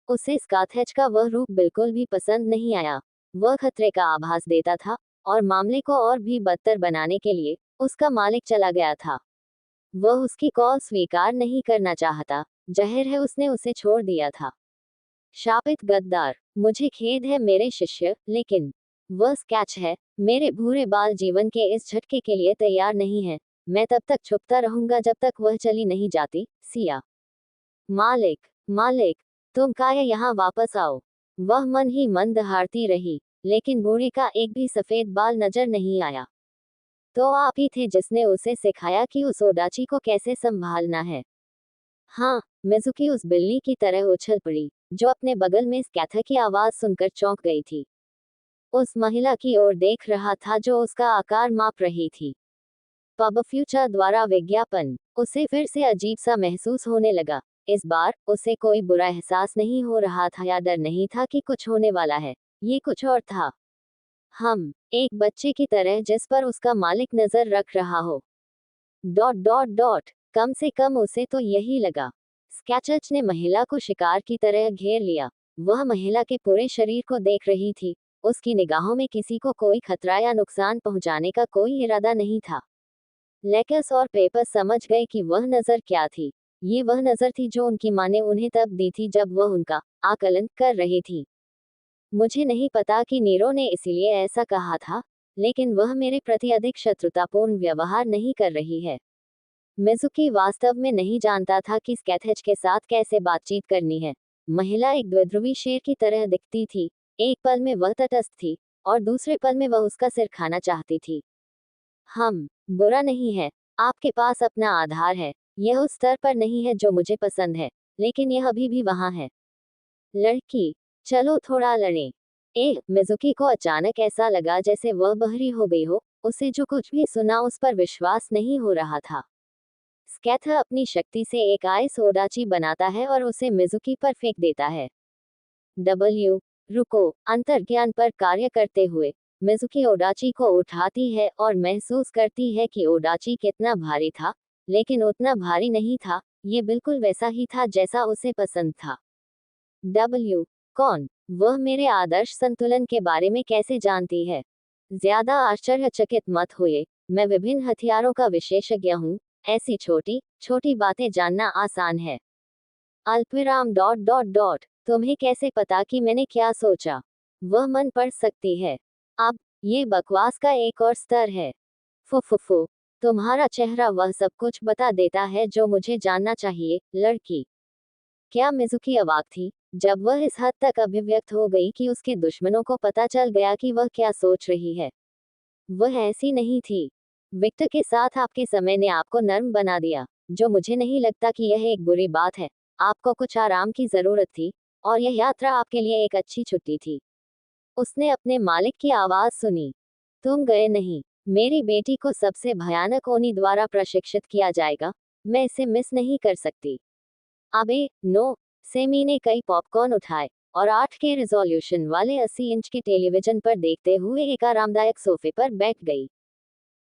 Speaker 1: उसे स्काथेज का वह रूप बिल्कुल भी पसंद नहीं आया। वह खतरे का आभास देता था, और मामले को और भी बदतर बनाने के लिए उसका मालिक चला गया था। वह उसकी कॉल स्वीकार नहीं करना चाहता। जाहिर है उसने उसे छोड़ दिया था। शापित गद्दार। मुझे खेद है मेरे शिष्य, लेकिन वह स्केच है। मेरे भूरे बाल जीवन के इस झटके के लिए तैयार नहीं है। मैं तब तक छुपता रहूंगा जब तक वह चली नहीं जाती। सिया। मालिक, मालिक, तुम काहे यहाँ वापस आओ। वह मन ही मन दहाड़ती रही, लेकिन बूढ़ी का एक भी सफेद बाल नजर नहीं आया। तो आप ही थे जिसने उसे सिखाया कि उस ओडाची को कैसे संभालना है। हाँ, मिजुकी उस बिल्ली की तरह उछल पड़ी, जो अपने बगल में स्कैथा की आवाज सुनकर चौंक गई थी। उस महिला की ओर देख रहा था जो उसका आकार माप रही थी। पब फ्यूचर द्वारा विज्ञापन। उसे फिर से अजीब सा महसूस होने लगा। इस बार उसे कोई बुरा एहसास नहीं हो रहा था या डर नहीं था कि कुछ होने वाला है। ये कुछ और था। एक बच्चे की तरह जिस पर उसका मालिक नजर रख रहा हो। Dot dot dot. कम से कम उसे तो यही लगा। स्केचर्स ने महिला को शिकार की तरह घेर लिया। वह महिला के पूरे शरीर को देख रही थी। उसकी निगाहों में किसी को कोई खतरा या नुकसान पहुंचाने का कोई इरादा नहीं था। लेकस और पेपर समझ गए कि वह नजर क्या थी। ये वह नजर थी जो उनकी माँ ने उन्हें तब दी थी जब वह उनका आकलन कर रही थी। मुझे नहीं पता कि नीरो ने इसीलिए ऐसा कहा था, लेकिन वह मेरे प्रति अधिक शत्रुतापूर्ण व्यवहार नहीं कर रही है। मिज़ुकी वास्तव में नहीं जानता था कि स्कैथेज के साथ कैसे बातचीत करनी है। महिला एक द्विध्रुवी शेर की तरह दिखती थी। एक पल में वह तटस्थ थी और दूसरे पल में वह उसका सिर खाना चाहती थी। बुरा नहीं है। आपके पास अपना आधार है। यह उस स्तर पर नहीं है जो मुझे पसंद है, लेकिन यह अभी भी वहाँ है। लड़की, चलो थोड़ा लड़ें। मिज़ुकी को अचानक ऐसा लगा जैसे वह बहरी हो गई हो। उसे जो कुछ भी सुना उस पर विश्वास नहीं हो रहा था। स्कैथ अपनी शक्ति से एक आइस ओडाची बनाता है और उसे मिज़ुकी पर फेंक देता है। रुको, अंतर्ज्ञान पर कार्य करते हुए मिज़ुकी ओडाची को उठाती है और महसूस करती है कि ओडाची कितना भारी था, लेकिन उतना भारी नहीं था। ये बिल्कुल वैसा ही था जैसा उसे पसंद था। डब्ल्यू कौन? वह मेरे आदर्श संतुलन के बारे में कैसे जानती है? ज्यादा आश्चर्यचकित मत होइए, मैं विभिन्न हथियारों का विशेषज्ञ हूँ। ऐसी छोटी छोटी बातें जानना आसान है। अल्पविराम डॉट डॉट डॉट तुम्हें कैसे पता कि मैंने क्या सोचा? वह मन पढ़ सकती है। अब ये बकवास का एक और स्तर है। फुफुफु, तुम्हारा चेहरा वह सब कुछ बता देता है जो मुझे जानना चाहिए। लड़की, क्या मिज़ुकी अवाक थी जब वह इस हद तक अभिव्यक्त हो गई कि उसके दुश्मनों को पता चल गया कि वह क्या सोच रही है? वह ऐसी नहीं थी। विक्टर के साथ आपके समय ने आपको नर्म बना दिया, जो मुझे नहीं लगता कि यह एक बुरी बात है। आपको कुछ आराम की जरूरत थी, और यह यात्रा आपके लिए एक अच्छी छुट्टी थी। उसने अपने मालिक की आवाज सुनी। तुम गए नहीं। मेरी बेटी को सबसे भयानक ओनी द्वारा प्रशिक्षित किया जाएगा। मैं इसे मिस नहीं कर सकती। अबे नो। सेमी ने कई पॉपकॉर्न उठाए और 8 के रिजोल्यूशन वाले 80 इंच के टेलीविजन पर देखते हुए एक आरामदायक सोफे पर बैठ गई।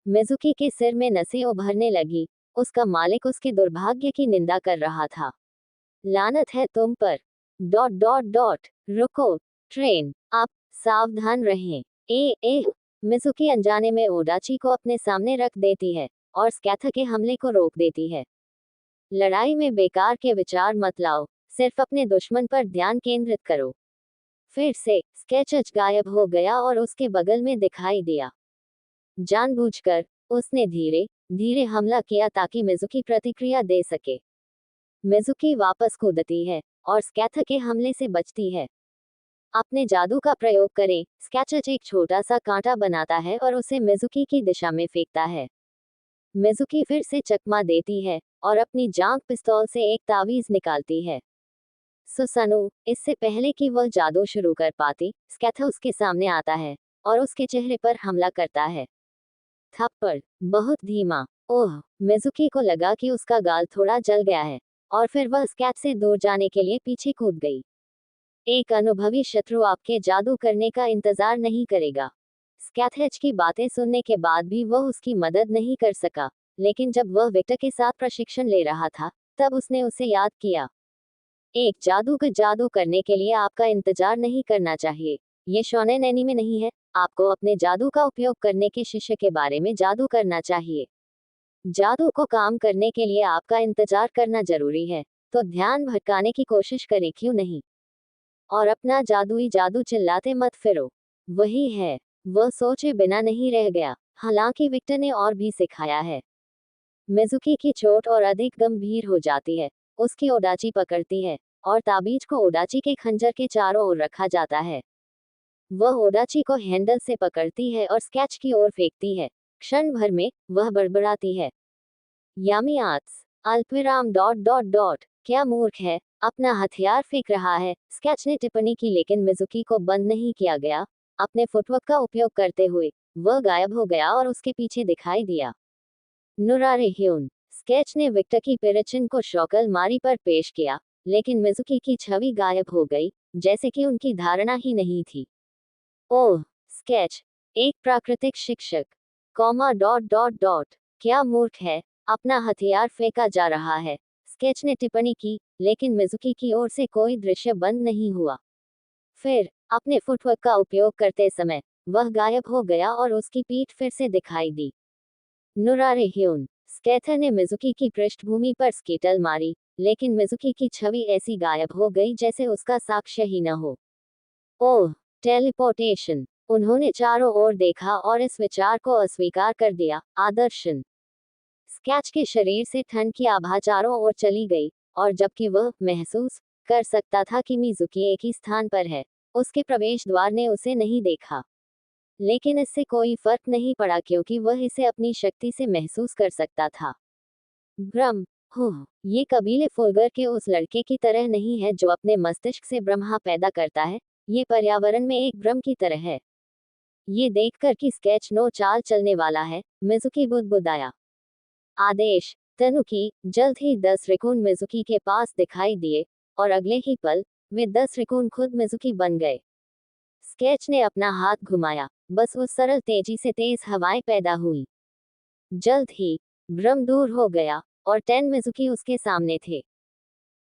Speaker 1: मिज़ुकी के सिर में नसें उभरने लगी। उसका मालिक उसके दुर्भाग्य की निंदा कर रहा था। लानत है तुम पर। डॉट डॉट डॉट रुको, ट्रेन, आप सावधान रहें। मिज़ुकी अनजाने में ओडाची को अपने सामने रख देती है और स्कैथ के हमले को रोक देती है। लड़ाई में बेकार के विचार मत लाओ, सिर्फ अपने दुश्मन पर ध्यान केंद्रित करो। फिर से स्केचज गायब हो गया और उसके बगल में दिखाई दिया। जानबूझकर उसने धीरे धीरे हमला किया ताकि मिज़ुकी प्रतिक्रिया दे सके। मिज़ुकी वापस कूदती है और स्कैथ के हमले से बचती है। अपने जादू का प्रयोग करें। स्केचज एक छोटा सा कांटा बनाता है और उसे मिज़ुकी की दिशा में फेंकता है। मिज़ुकी फिर से चकमा देती है और अपनी जांघ पिस्तौल से एक तावीज निकालती है। सुसानु, इससे पहले कि वह जादू शुरू कर पाती, स्कैथ उसके सामने आता है और उसके चेहरे पर हमला करता है। थप्पड़, बहुत धीमा। ओह, मिज़ुकी को लगा कि उसका गाल थोड़ा जल गया है, और फिर वह स्कैथ से दूर जाने के लिए पीछे कूद गई। एक अनुभवी शत्रु आपके जादू करने का इंतजार नहीं करेगा। स्कैथेज की बातें सुनने के बाद भी वह उसकी मदद नहीं कर सका, लेकिन जब वह विक्टर के साथ प्रशिक्षण ले रहा था, तब उसने उसे याद किया। एक जादूगर जादू करने के लिए आपका इंतजार नहीं करना चाहिए। ये शोनेन एनीमे नहीं है। आपको अपने जादू का उपयोग करने के शिष्य के बारे में जादू करना चाहिए। जादू को काम करने के लिए आपका इंतजार करना जरूरी है, तो ध्यान भटकाने की कोशिश करें, क्यों नहीं? और अपना जादुई जादू चिल्लाते मत फिरो। वही है। वह सोचे बिना नहीं रह गया। हालांकि विक्टर ने और भी सिखाया है। मिज़ुकी की चोट और अधिक गंभीर हो जाती है। उसकी ओडाची पकड़ती है और ताबीज को ओडाची के खंजर के चारों ओर रखा जाता है। वह ओडाची को हैंडल से पकड़ती है और स्केच की ओर फेंकती है। क्षण भर में वह बड़बड़ाती है। यामी आर्ट्स, अल्पविराम डॉट डॉट डॉट क्या मूर्ख है, अपना हथियार फेंक रहा है। स्केच ने टिप्पणी की, लेकिन मिज़ुकी को बंद नहीं किया गया। अपने फुटवर्क का उपयोग करते हुए वह गायब हो गया और उसके पीछे दिखाई दिया। नुरारे ह्यून, स्केच ने विक्टर की पिरचिन को शौकल मारी पर पेश किया, लेकिन मिज़ुकी की छवि गायब हो गई, जैसे कि उनकी धारणा ही नहीं थी। ओह, स्केच, एक प्राकृतिक शिक्षक, कॉमा डॉट डॉट डॉट क्या मूर्ख है, अपना हथियार फेंका जा रहा है। स्केच ने टिप्पणी की, लेकिन मिज़ुकी की ओर से कोई दृश्य बंद नहीं हुआ। फिर अपने फुटवर्क का उपयोग करते समय वह गायब हो गया और उसकी पीठ फिर से दिखाई दी। नुरारे ह्यून, स्केथर ने मिज़ुकी की पृष्ठभूमि पर स्कीटल मारी, लेकिन मिज़ुकी की छवि ऐसी गायब हो गई जैसे उसका साक्ष्य ही न हो। ओह, टेलीपोर्टेशन, उन्होंने चारों ओर देखा और इस विचार को अस्वीकार कर दिया। आदर्शन। स्केच के शरीर से ठंड की आभा चारों ओर चली गई, और जबकि वह महसूस कर सकता था कि मिज़ुकी एक ही स्थान पर है, उसके प्रवेश द्वार ने उसे नहीं देखा। लेकिन इससे कोई फर्क नहीं पड़ा क्योंकि वह इसे अपनी शक्ति से महसूस कर सकता था। ब्रह्म। हो, ये कबीले फुलगर के उस लड़के की तरह नहीं है जो अपने मस्तिष्क से ब्रह्मा पैदा करता है, ये पर्यावरण में एक ब्रह्म की तरह है। ये देखकर कि स्केच नो चाल चलने वाला है, मिज़ुकी बुदबुदाया। आदेश। तनुकी। जल्द ही 10 रिकुन मिज़ुकी के पास दिखाई दिए, और अगले ही पल वे 10 रिकुन खुद मिज़ुकी बन गए। स्केच ने अपना हाथ घुमाया, बस उस सरल तेजी से तेज हवाएं पैदा हुई। जल्द ही भ्रम दूर हो गया, और 10 मिज़ुकी उसके सामने थे।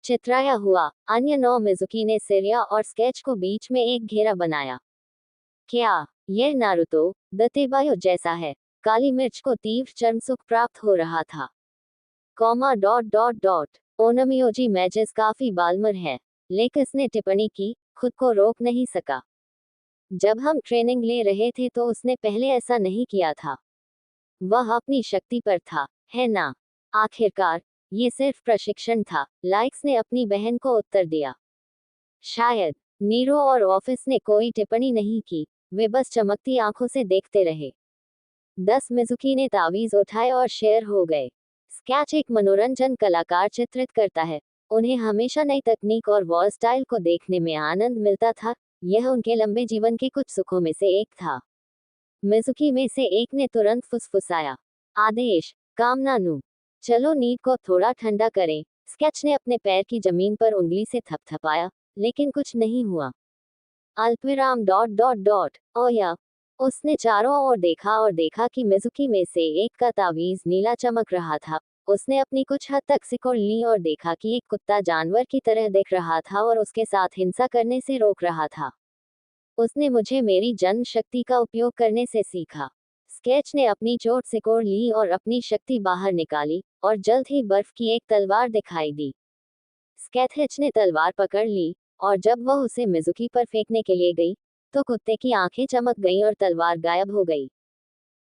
Speaker 1: चित्राया हुआ। अन्य 9 मिज़ुकी ने सिरिया और स्केच को बीच में एक घेरा बनाया। क्या यह नारुतो द तेबायो जैसा है? काली मिर्च को तीव्र चर्म सुख प्राप्त हो रहा था। Comma dot dot dot. ओनमियोजी मैजेस काफी बालमर है, लेकिस ने टिप्पणी की, खुद को रोक नहीं सका। जब हम ट्रेनिंग ले रहे थे तो उसने पहले ऐसा नहीं किया था। वह अपनी शक्ति पर था, है ना? आखिरकार ये सिर्फ प्रशिक्षण था, लाइक्स ने अपनी बहन को उत्तर दिया। शायद। नीरो और ऑफिस ने कोई टिप्पणी नहीं की, वे बस चमकती आंखों से देखते रहे। 10 मिज़ुकी ने तावीज उठाए और शेयर हो गए। स्केच एक मनोरंजन कलाकार चित्रित करता है, उन्हें हमेशा नई तकनीक और वॉल स्टाइल को देखने में आनंद मिलता था, यह उनके लंबे जीवन के कुछ सुखों में से एक था। मिज़ुकी में से एक ने तुरंत फुसफुसाया। आदेश। कामनानु। चलो नीड को थोड़ा ठंडा करें। स्केच ने अपने पैर की जमीन पर उंगली से थपथपाया, लेकिन कुछ नहीं हुआ। अल्पविराम डॉट डॉट डॉट। ओया। उसने चारों ओर देखा और देखा कि मिज़ुकी में से एक का तावीज नीला चमक रहा था। उसने अपनी कुछ हद तक सिकोड़ ली और देखा कि एक कुत्ता जानवर की तरह दिख रहा था और उसके साथ हिंसा करने से रोक रहा था। उसने मुझे मेरी जन्म शक्ति का उपयोग करने से सीखा। स्केच ने अपनी चोट सिकोड़ ली और अपनी शक्ति बाहर निकाली, और जल्द ही बर्फ की एक तलवार दिखाई दी। स्केथेच ने तलवार पकड़ ली, और जब वह उसे मिज़ुकी पर फेंकने के लिए गई, तो कुत्ते की आंखें चमक गईं और तलवार गायब हो गई।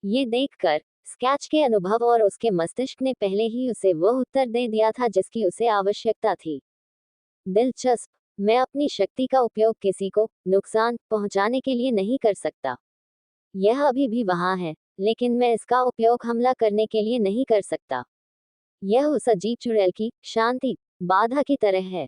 Speaker 1: ये देखकर स्केच के अनुभव और उसके मस्तिष्क ने पहले ही उसे वह उत्तर दे दिया था जिसकी उसे आवश्यकता थी। दिलचस्प। मैं अपनी शक्ति का उपयोग किसी को नुकसान पहुंचाने के लिए नहीं कर सकता। यह अभी भी वहां है, लेकिन मैं इसका उपयोग हमला करने के लिए नहीं कर सकता। यह उस अजीब चुड़ैल की शांति बाधा की तरह है।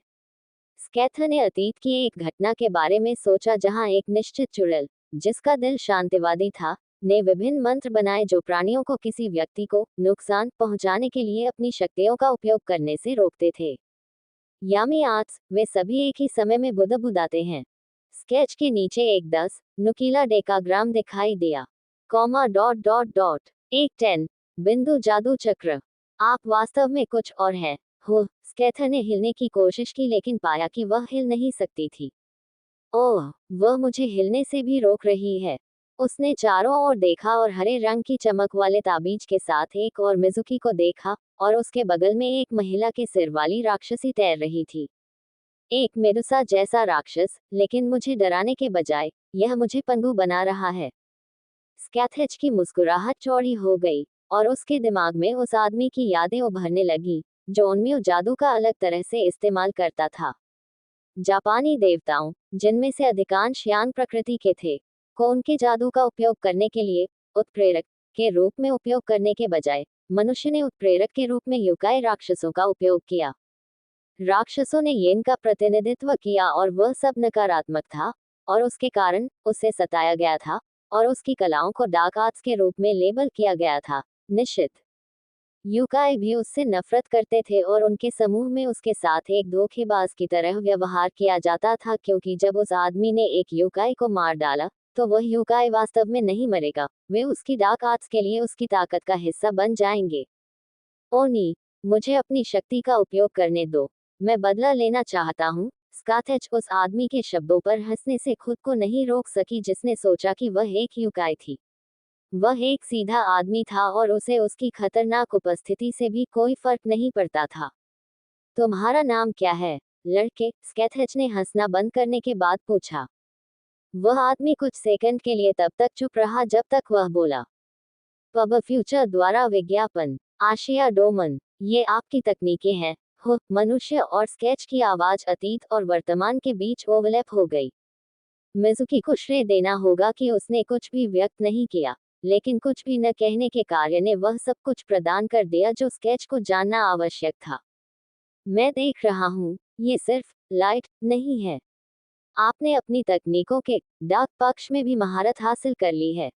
Speaker 1: स्कैथर ने अतीत की एक घटना के बारे में सोचा जहां एक निश्चित चुड़ैल, जिसका दिल शांतिवादी था, ने विभिन्न मंत्र बनाए जो प्राणियों को किसी व्यक्ति को नुकसान पहुंचाने के लिए अपनी शक्तियों का उपयोग करने से रोकते थे। यामी आर्ट्स, वे सभी एक ही समय में बुदाते हैं। स्केच के नीचे एक 10 नुकीला डेकाग्राम दिखाई दिया। Comma dot dot dot. एक 10 बिंदु जादू चक्र। आप वास्तव में कुछ और हैं। हो, स्केथर ने हिलने की कोशिश की लेकिन पाया कि वह हिल नहीं सकती थी। ओह, वह मुझे हिलने से भी रोक रही है। उसने चारों ओर देखा और हरे रंग की चमक वाले ताबीज के साथ एक और मिज़ुकी को देखा, और उसके बगल में एक महिला के सिर वाली राक्षसी तैर रही थी। एक मेडुसा जैसा राक्षस, लेकिन मुझे डराने के बजाय यह मुझे पंगु बना रहा है। स्कैथेच की मुस्कुराहट चौड़ी हो गई, और उसके दिमाग में उस आदमी की यादें उभरने लगी, जो उनमें जादू का अलग तरह से इस्तेमाल करता था। जापानी देवताओं, जिनमें से अधिकांश यांग प्रकृति के थे, को उनके जादू का उपयोग करने के लिए उत्प्रेरक के रूप में उपयोग करने के बजाय मनुष्य ने उत्प्रेरक के रूप में युकाई राक्षसों का उपयोग किया। राक्षसों ने येन का प्रतिनिधित्व किया और वह सब नकारात्मक था, और उसके कारण उसे सताया गया था, और उसकी कलाओं को डार्क आर्ट्स के रूप में लेबल किया गया था। निश्चित युकाई भी उससे नफरत करते थे और उनके समूह में उसके साथ एक धोखेबाज की तरह व्यवहार किया जाता था क्योंकि जब उस आदमी ने एक युकाई को मार डाला, तो वह युकाई वास्तव में नहीं मरेगा, वे उसकी डार्क आर्ट्स के लिए उसकी ताकत का हिस्सा बन जाएंगे। ओनी, मुझे अपनी शक्ति का उपयोग करने दो, मैं बदला लेना चाहता हूँ। स्काथेच उस आदमी के शब्दों पर हंसने से खुद को नहीं रोक सकी जिसने सोचा कि वह एक युकाई थी। वह एक सीधा आदमी था और उसे उसकी खतरनाक उपस्थिति से भी कोई फर्क नहीं पड़ता था। तुम्हारा नाम क्या है, लड़के? स्कैथेच ने हंसना बंद करने के बाद पूछा। वह आदमी कुछ सेकंड के लिए तब तक चुप रहा जब तक वह बोला। पब फ्यूचर द्वारा विज्ञापन। आशिया डोमन। ये आपकी तकनीकें हैं। हो मनुष्य और स्केच की आवाज अतीत और वर्तमान के बीच ओवरलैप हो गई। मिज़ुकी को श्रेय देना होगा कि उसने कुछ भी व्यक्त नहीं किया, लेकिन कुछ भी न कहने के कार्य ने वह सब कुछ प्रदान कर दिया जो स्केच को जानना आवश्यक था। मैं देख रहा हूँ, ये सिर्फ लाइट नहीं है। आपने अपनी तकनीकों के डार्क पक्ष में भी महारत हासिल कर ली है।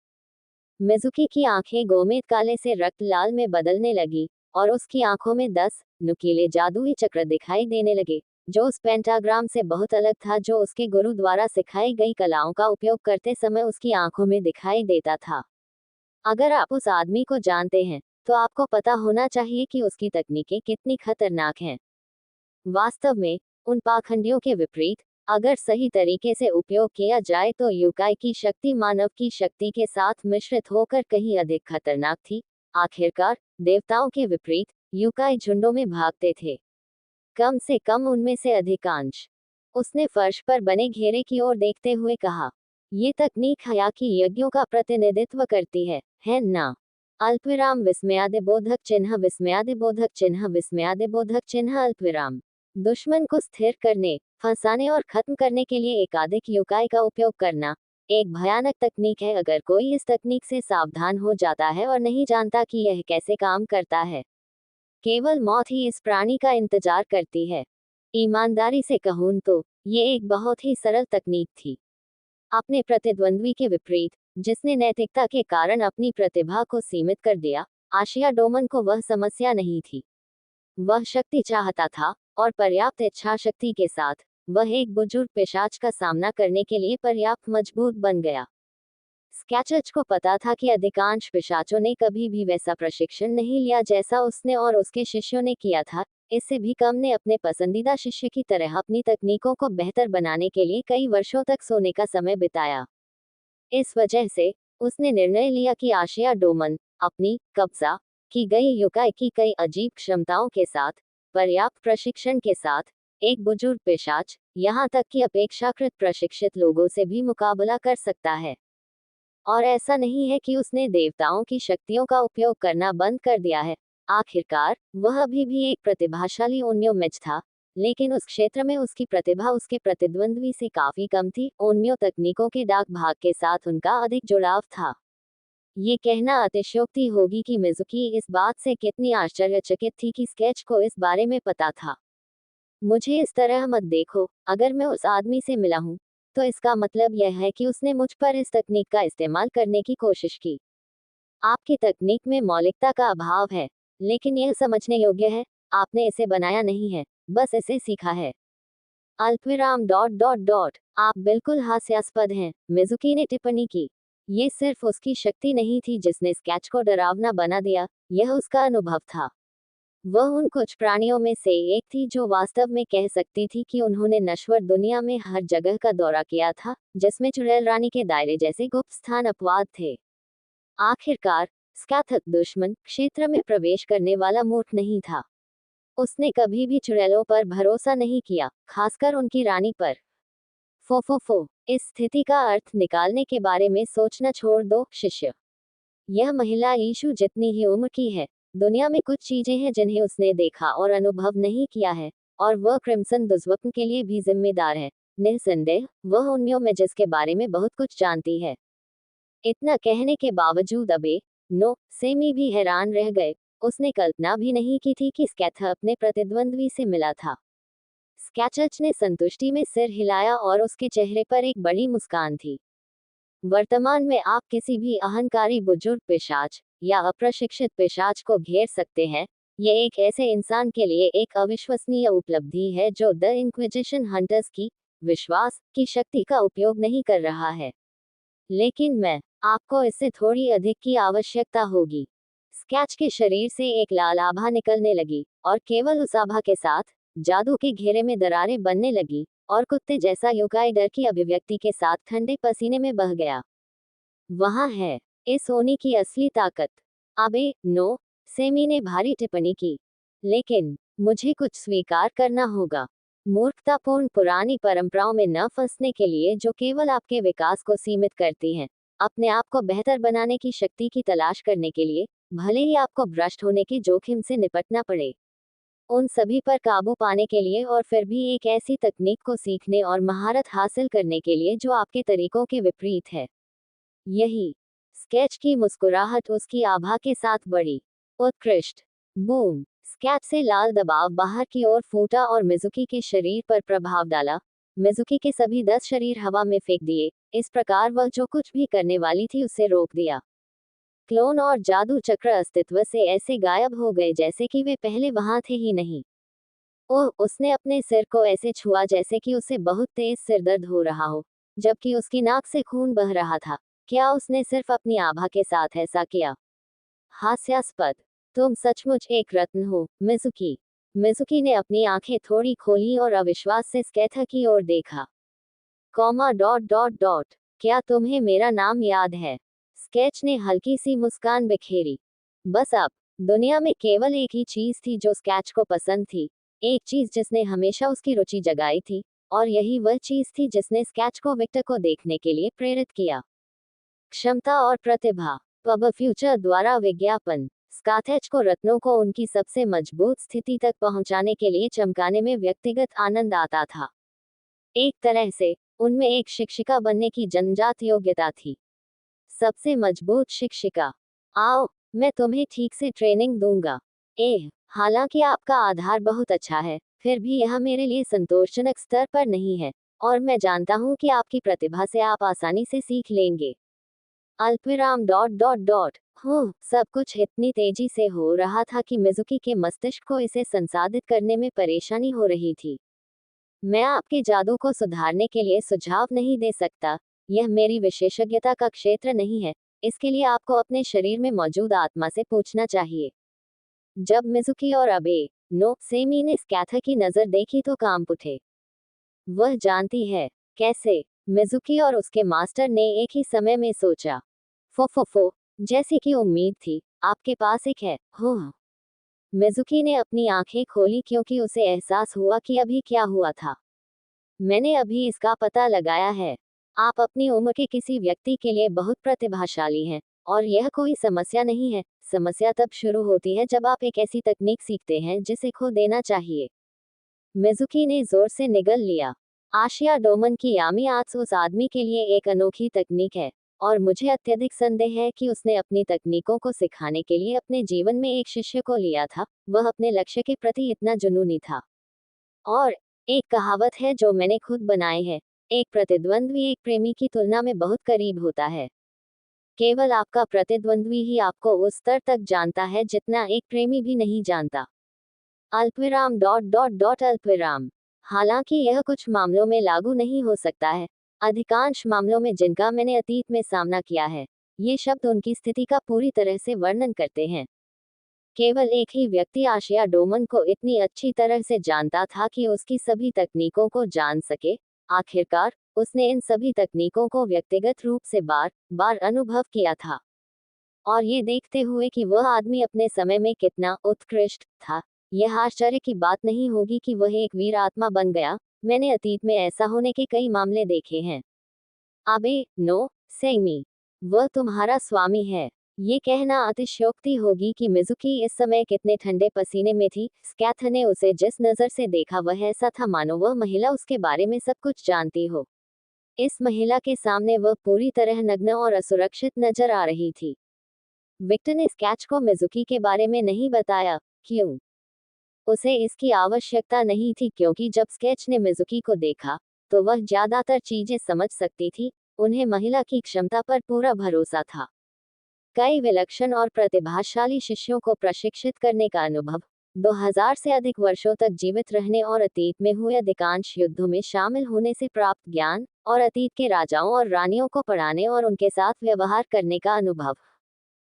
Speaker 1: मिज़ुकी की आंखें गोमेद काले से रक्त लाल में बदलने लगी, और उसकी आंखों में 10 नुकीले जादुई चक्र दिखाई देने लगे, जो उस पेंटाग्राम से बहुत अलग था जो उसके गुरु द्वारा सिखाई गई कलाओं का उपयोग करते समय उसकी आंखों में दिखाई देता था। अगर आप उस आदमी को जानते हैं, तो आपको पता होना चाहिए कि उसकी तकनीकें कितनी खतरनाक हैं। वास्तव में, उन पाखंडियों के विपरीत, अगर सही तरीके से उपयोग किया जाए तो यूकाई की शक्ति मानव की शक्ति के साथ मिश्रित होकर कहीं अधिक खतरनाक थी। आखिरकार, देवताओं के विपरीत, यूकाई झुंडों में भागते थे, कम से कम उनमें से अधिकांश। उसने फर्श पर बने घेरे की ओर देखते हुए कहा, ये तकनीक हया की यज्ञों का प्रतिनिधित्व करती है ना? अल्पविराम विस्मयादिबोधक चिन्ह विस्मयादिबोधक चिन्ह विस्मयादिबोधक चिन्ह अल्पविराम। दुश्मन को स्थिर करने, फंसाने और खत्म करने के लिए एकाधिक यूकाई का उपयोग करना एक भयानक तकनीक है अगर कोई इस तकनीक से सावधान हो जाता है और नहीं जानता कि यह कैसे काम करता है। केवल मौत ही इस प्राणी का इंतजार करती है। ईमानदारी से कहूं तो ये एक बहुत ही सरल तकनीक थी। अपने प्रतिद्वंद्वी के विपरीत, जिसने नैतिकता के कारण अपनी प्रतिभा को सीमित कर दिया, आशिया डोमन को वह समस्या नहीं थी। वह शक्ति चाहता था, और पर्याप्त इच्छा शक्ति के साथ, वह एक बुजुर्ग पिशाच का सामना करने के लिए पर्याप्त मजबूत बन गया। स्केचच को पता था कि अधिकांश पिशाचों ने कभी भी वैसा प्रशिक्षण नहीं लिया जैसा उसने और उसके शिष्यों ने किया था। इससे भी कम ने अपने पसंदीदा शिष्य की तरह अपनी तकनीकों को बेहतर बनाने के लिए कई वर्षों तक सोने का समय बिताया। इस वजह से, उसने निर्णय लिया कि आशिया डोमन अपनी कब्जा की गई यूकाई की कई अजीब क्षमताओं के साथ, पर्याप्त प्रशिक्षण के साथ, एक बुजुर्ग पिशाच, यहाँ तक कि अपेक्षाकृत प्रशिक्षित लोगों से भी मुकाबला कर सकता है। और ऐसा नहीं है कि उसने देवताओं की शक्तियों का उपयोग करना बंद कर दिया है। आखिरकार, वह अभी भी एक प्रतिभाशाली ओन्यो मिच था, लेकिन उस क्षेत्र में उसकी प्रतिभा उसके प्रतिद्वंद्वी से काफी कम थी। ओन्यो तकनीकों के डाक भाग के साथ उनका अधिक जुड़ाव था। ये कहना अतिशयोक्ति होगी कि मिज़ुकी इस बात से कितनी आश्चर्यचकित थी कि स्केच को इस बारे में पता था। मुझे इस तरह मत देखो, अगर मैं उस आदमी से मिला हूं, तो इसका मतलब यह है कि उसने मुझ पर इस तकनीक का इस्तेमाल करने की कोशिश की। आपकी तकनीक में मौलिकता का अभाव है, लेकिन यह समझने योग्य है, आपने इसे बनाया नहीं है, बस इसे सीखा है। अल्पविराम डॉट डॉट डॉट आप बिल्कुल हास्यास्पद हैं, मिज़ुकी ने टिप्पणी की। ये सिर्फ उसकी शक्ति नहीं थी जिसने स्केच को डरावना बना दिया, यह उसका अनुभव था। वह उन कुछ प्राणियों में से एक थी जो वास्तव में कह सकती थी कि उन्होंने नश्वर दुनिया में हर जगह का दौरा किया था, जिसमें चुड़ैल रानी के दायरे जैसे गुप्त स्थान अपवाद थे। आखिरकार, स्कैथक दुश्मन क्षेत्र में प्रवेश करने वाला मूर्ख नहीं था। उसने कभी भी चुड़ैलों पर भरोसा नहीं किया, खासकर उनकी रानी पर। फो इस स्थिति का अर्थ निकालने के बारे में सोचना छोड़ दो, शिष्य। यह महिला यीशु जितनी ही उम्र की है। दुनिया में कुछ चीजें हैं जिन्हें उसने देखा और अनुभव नहीं किया है, और वह क्रिम्सन दुष्वप्न के लिए भी जिम्मेदार है। निस्संदेह, वह उन्मियों में जिसके बारे में बहुत कुछ जानती है। इतना कहने के बावजूद अबे नो सेमी भी हैरान रह गए। उसने कल्पना भी नहीं की थी कि स्कैथ अपने प्रतिद्वंद्वी से मिला था। स्कैचच ने संतुष्टि में सिर हिलाया और उसके चेहरे पर एक बड़ी मुस्कान थी। वर्तमान में आप किसी भी अहंकारी बुजुर्ग पिशाच या अप्रशिक्षित पिशाच को घेर सकते हैं। यह एक ऐसे इंसान के लिए एक अविश्वसनीय उपलब्धि है जो द इंक्विजिशन हंटर्स की विश्वास की शक्ति का उपयोग नहीं कर रहा है। लेकिन आपको इससे थोड़ी अधिक की आवश्यकता होगी। स्केच के शरीर से एक लाल आभा निकलने लगी, और केवल उस आभा के साथ जादू के घेरे में दरारें बनने लगी, और कुत्ते जैसा यूकाई डर की अभिव्यक्ति के साथ ठंडे पसीने में बह गया। वहां है इस सोनी की असली ताकत। अबे नो, सेमी ने भारी टिप्पणी की। लेकिन मुझे कुछ स्वीकार करना होगा। मूर्खतापूर्ण पुरानी परंपराओं में न फंसने के लिए जो केवल आपके विकास को सीमित करती हैं, अपने आप को बेहतर बनाने की शक्ति की तलाश करने के लिए, भले ही आपको भ्रष्ट होने के जोखिम से निपटना पड़े, उन सभी पर काबू पाने के लिए और फिर भी एक ऐसी तकनीक को सीखने और महारत हासिल करने के लिए जो आपके तरीकों के विपरीत है। यही स्केच की मुस्कुराहट उसकी आभा के साथ बढ़ी। उत्कृष्ट। बूम। स्केच से लाल दबाव बाहर की ओर फूटा और मिजुकी के शरीर पर प्रभाव डाला। मिजुकी के सभी 10 शरीर हवा में फेंक दिए, इस प्रकार वह जो कुछ भी करने वाली थी उसे रोक दिया। क्लोन और जादू चक्र अस्तित्व से ऐसे गायब हो गए जैसे कि वे पहले वहां थे ही नहीं। ओह, उसने अपने सिर को ऐसे छुआ जैसे कि उसे बहुत तेज सिरदर्द हो रहा हो, जबकि उसकी नाक से खून बह रहा था। क्या उसने सिर्फ अपनी आभा के साथ ऐसा किया? हास्यास्पद। तुम सचमुच एक रत्न हो, मिजुकी। मिजुकी ने अपनी आंखें थोड़ी खोली और अविश्वास से स्केथा की ओर देखा। Comma dot dot dot. क्या तुम्हें मेरा नाम याद है? स्केच ने हल्की सी मुस्कान बिखेरी। बस अब दुनिया में केवल एक ही चीज थी जो स्केच को पसंद थी, एक चीज जिसने हमेशा उसकी रुचि जगाई थी, और यही वह चीज थी जिसने स्केच को विक्टर को देखने के लिए प्रेरित किया। क्षमता और प्रतिभा। पब फ्यूचर द्वारा विज्ञापन। स्कैथेच को रत्नों को उनकी सबसे मजबूत स्थिति तक पहुंचाने के लिए चमकाने में व्यक्तिगत आनंद आता था। एक तरह से उनमें एक शिक्षिका बनने की जन्मजात योग्यता थी। सबसे मजबूत शिक्षिका। आओ, मैं तुम्हें ठीक से ट्रेनिंग दूंगा। हालांकि आपका आधार बहुत अच्छा है, फिर भी यह मेरे लिए संतोषजनक स्तर पर नहीं है, और मैं जानता हूं कि आपकी प्रतिभा से आप आसानी से सीख लेंगे। अल्पविराम डॉट डॉट डॉट। सब कुछ इतनी तेजी से हो रहा था कि मिजुकी के मस्तिष्क को इसे संसाधित करने में परेशानी हो रही थी। मैं आपके जादू को सुधारने के लिए सुझाव नहीं दे सकता, यह मेरी विशेषज्ञता का क्षेत्र नहीं है। इसके लिए आपको अपने शरीर में मौजूद आत्मा से पूछना चाहिए। जब मिजुकी और अबे नो सेमी ने स्कैथा की नजर देखी तो कांप उठे। वह जानती है। कैसे? मिजुकी और उसके मास्टर ने एक ही समय में सोचा। फो जैसी कि उम्मीद थी, आपके पास एक है। हो। मिजुकी ने अपनी आंखें खोली क्योंकि उसे एहसास हुआ कि अभी क्या हुआ था। मैंने अभी इसका पता लगाया है। आप अपनी उम्र के किसी व्यक्ति के लिए बहुत प्रतिभाशाली हैं, और यह कोई समस्या नहीं है। समस्या तब शुरू होती है जब आप एक ऐसी तकनीक सीखते हैं जिसे खो देना चाहिए। मिजुकी ने जोर से निगल लिया। आशिया डोमन की यामी आर्ट्स उस आदमी के लिए एक अनोखी तकनीक है, और मुझे अत्यधिक संदेह है कि उसने अपनी तकनीकों को सिखाने के लिए अपने जीवन में एक शिष्य को लिया था। वह अपने लक्ष्य के प्रति इतना जुनूनी था। और एक कहावत है जो मैंने खुद बनाई है, एक प्रतिद्वंद्वी एक प्रेमी की तुलना में बहुत करीब होता है। केवल आपका प्रतिद्वंद्वी ही आपको उस स्तर तक जानता है जितना एक प्रेमी भी नहीं जानता। अल्पविराम डॉट डॉट डॉट अल्पविराम। हालांकि यह कुछ मामलों में लागू नहीं हो सकता है, अधिकांश मामलों में जिनका मैंने अतीत में सामना किया है, ये शब्द उनकी स्थिति का पूरी तरह से वर्णन करते हैं। केवल एक ही व्यक्ति आशिया डोमन को इतनी अच्छी तरह से जानता था कि उसकी सभी तकनीकों को जान सके। आखिरकार उसने इन सभी तकनीकों को व्यक्तिगत रूप से बार बार अनुभव किया था, और ये देखते हुए कि वह आदमी अपने समय में कितना उत्कृष्ट था, यह आश्चर्य की बात नहीं होगी कि वह एक वीर आत्मा बन गया। मैंने अतीत में ऐसा होने के कई मामले देखे हैं। अबे नो सेमी, वह तुम्हारा स्वामी है। ये कहना अतिशयोक्ति होगी कि मिजुकी इस समय कितने ठंडे पसीने में थी। स्कैथ ने उसे जिस नजर से देखा वह ऐसा था मानो वह महिला उसके बारे में सब कुछ जानती हो। इस महिला के सामने वह पूरी तरह नग्न और असुरक्षित नजर आ रही थी। विक्टर ने स्कैच को मिजुकी के बारे में नहीं बताया। क्यों? उसे इसकी आवश्यकता नहीं थी, क्योंकि जब स्केच ने मिजुकी को देखा तो वह ज्यादातर चीजें समझ सकती थी। उन्हें महिला की क्षमता पर पूरा भरोसा था। कई विलक्षण और प्रतिभाशाली शिष्यों को प्रशिक्षित करने का अनुभव, 2000 से अधिक वर्षों तक जीवित रहने और अतीत में हुए अधिकांश युद्धों में शामिल होने से प्राप्त ज्ञान, और अतीत के राजाओं और रानियों को पढ़ाने और उनके साथ व्यवहार करने का अनुभव,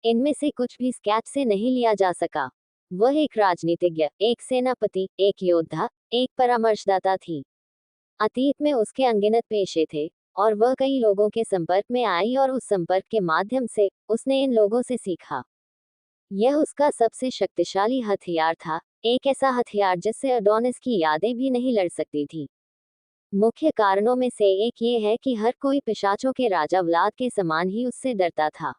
Speaker 1: इनमें से कुछ भी स्कैच से नहीं लिया जा सका। वह एक राजनीतिज्ञ, एक सेनापति, एक योद्धा, एक परामर्शदाता थी। अतीत में उसके अनगिनत पेशे थे, और वह कई लोगों के संपर्क में आई और उस संपर्क के माध्यम से उसने इन लोगों से सीखा। यह उसका सबसे शक्तिशाली हथियार था, एक ऐसा हथियार जिससे अडोनिस की यादें भी नहीं लड़ सकती थी। मुख्य कारणों में से एक ये है कि हर कोई पिशाचों के राजा व्लाद के समान ही उससे डरता था।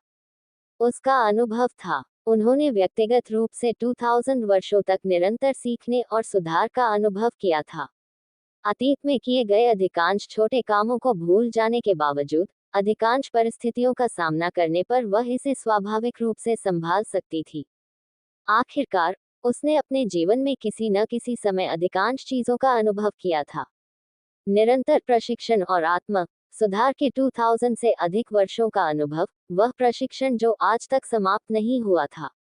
Speaker 1: उसका अनुभव था। उन्होंने व्यक्तिगत रूप से 2000 वर्षों तक निरंतर सीखने और सुधार का अनुभव किया था। अतीत में किए गए अधिकांश छोटे कामों को भूल जाने के बावजूद अधिकांश परिस्थितियों का सामना करने पर वह इसे स्वाभाविक रूप से संभाल सकती थी। आखिरकार उसने अपने जीवन में किसी न किसी समय अधिकांश चीजों का अनुभव किया था। निरंतर प्रशिक्षण और आत्म सुधार के 2000 से अधिक वर्षों का अनुभव, वह प्रशिक्षण जो आज तक समाप्त नहीं हुआ था।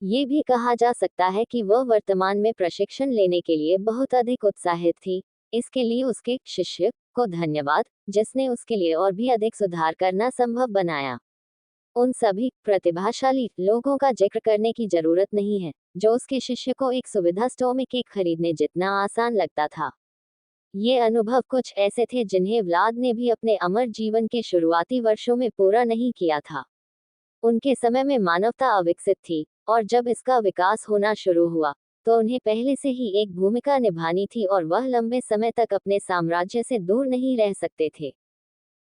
Speaker 1: ये भी कहा जा सकता है कि वह वर्तमान में प्रशिक्षण लेने के लिए बहुत अधिक उत्साहित थी। इसके लिए उसके शिष्य को धन्यवाद, जिसने उसके लिए और भी अधिक सुधार करना संभव बनाया। उन सभी प्रतिभाशाली लोगों का जिक्र करने की जरूरत नहीं है, जो उसके शिष्य को एक सुविधा स्टोर में केक खरीदने जितना आसान लगता था। ये अनुभव कुछ ऐसे थे जिन्हें व्लाद ने भी अपने अमर जीवन के शुरुआती वर्षों में पूरा नहीं किया था। उनके समय में मानवता अविकसित थी, और जब इसका विकास होना शुरू हुआ, तो उन्हें पहले से ही एक भूमिका निभानी थी और वह लंबे समय तक अपने साम्राज्य से दूर नहीं रह सकते थे।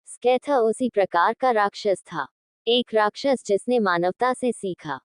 Speaker 1: स्केथा उसी प्रकार का राक्षस था। एक राक्षस जिसने मानवता से सीखा।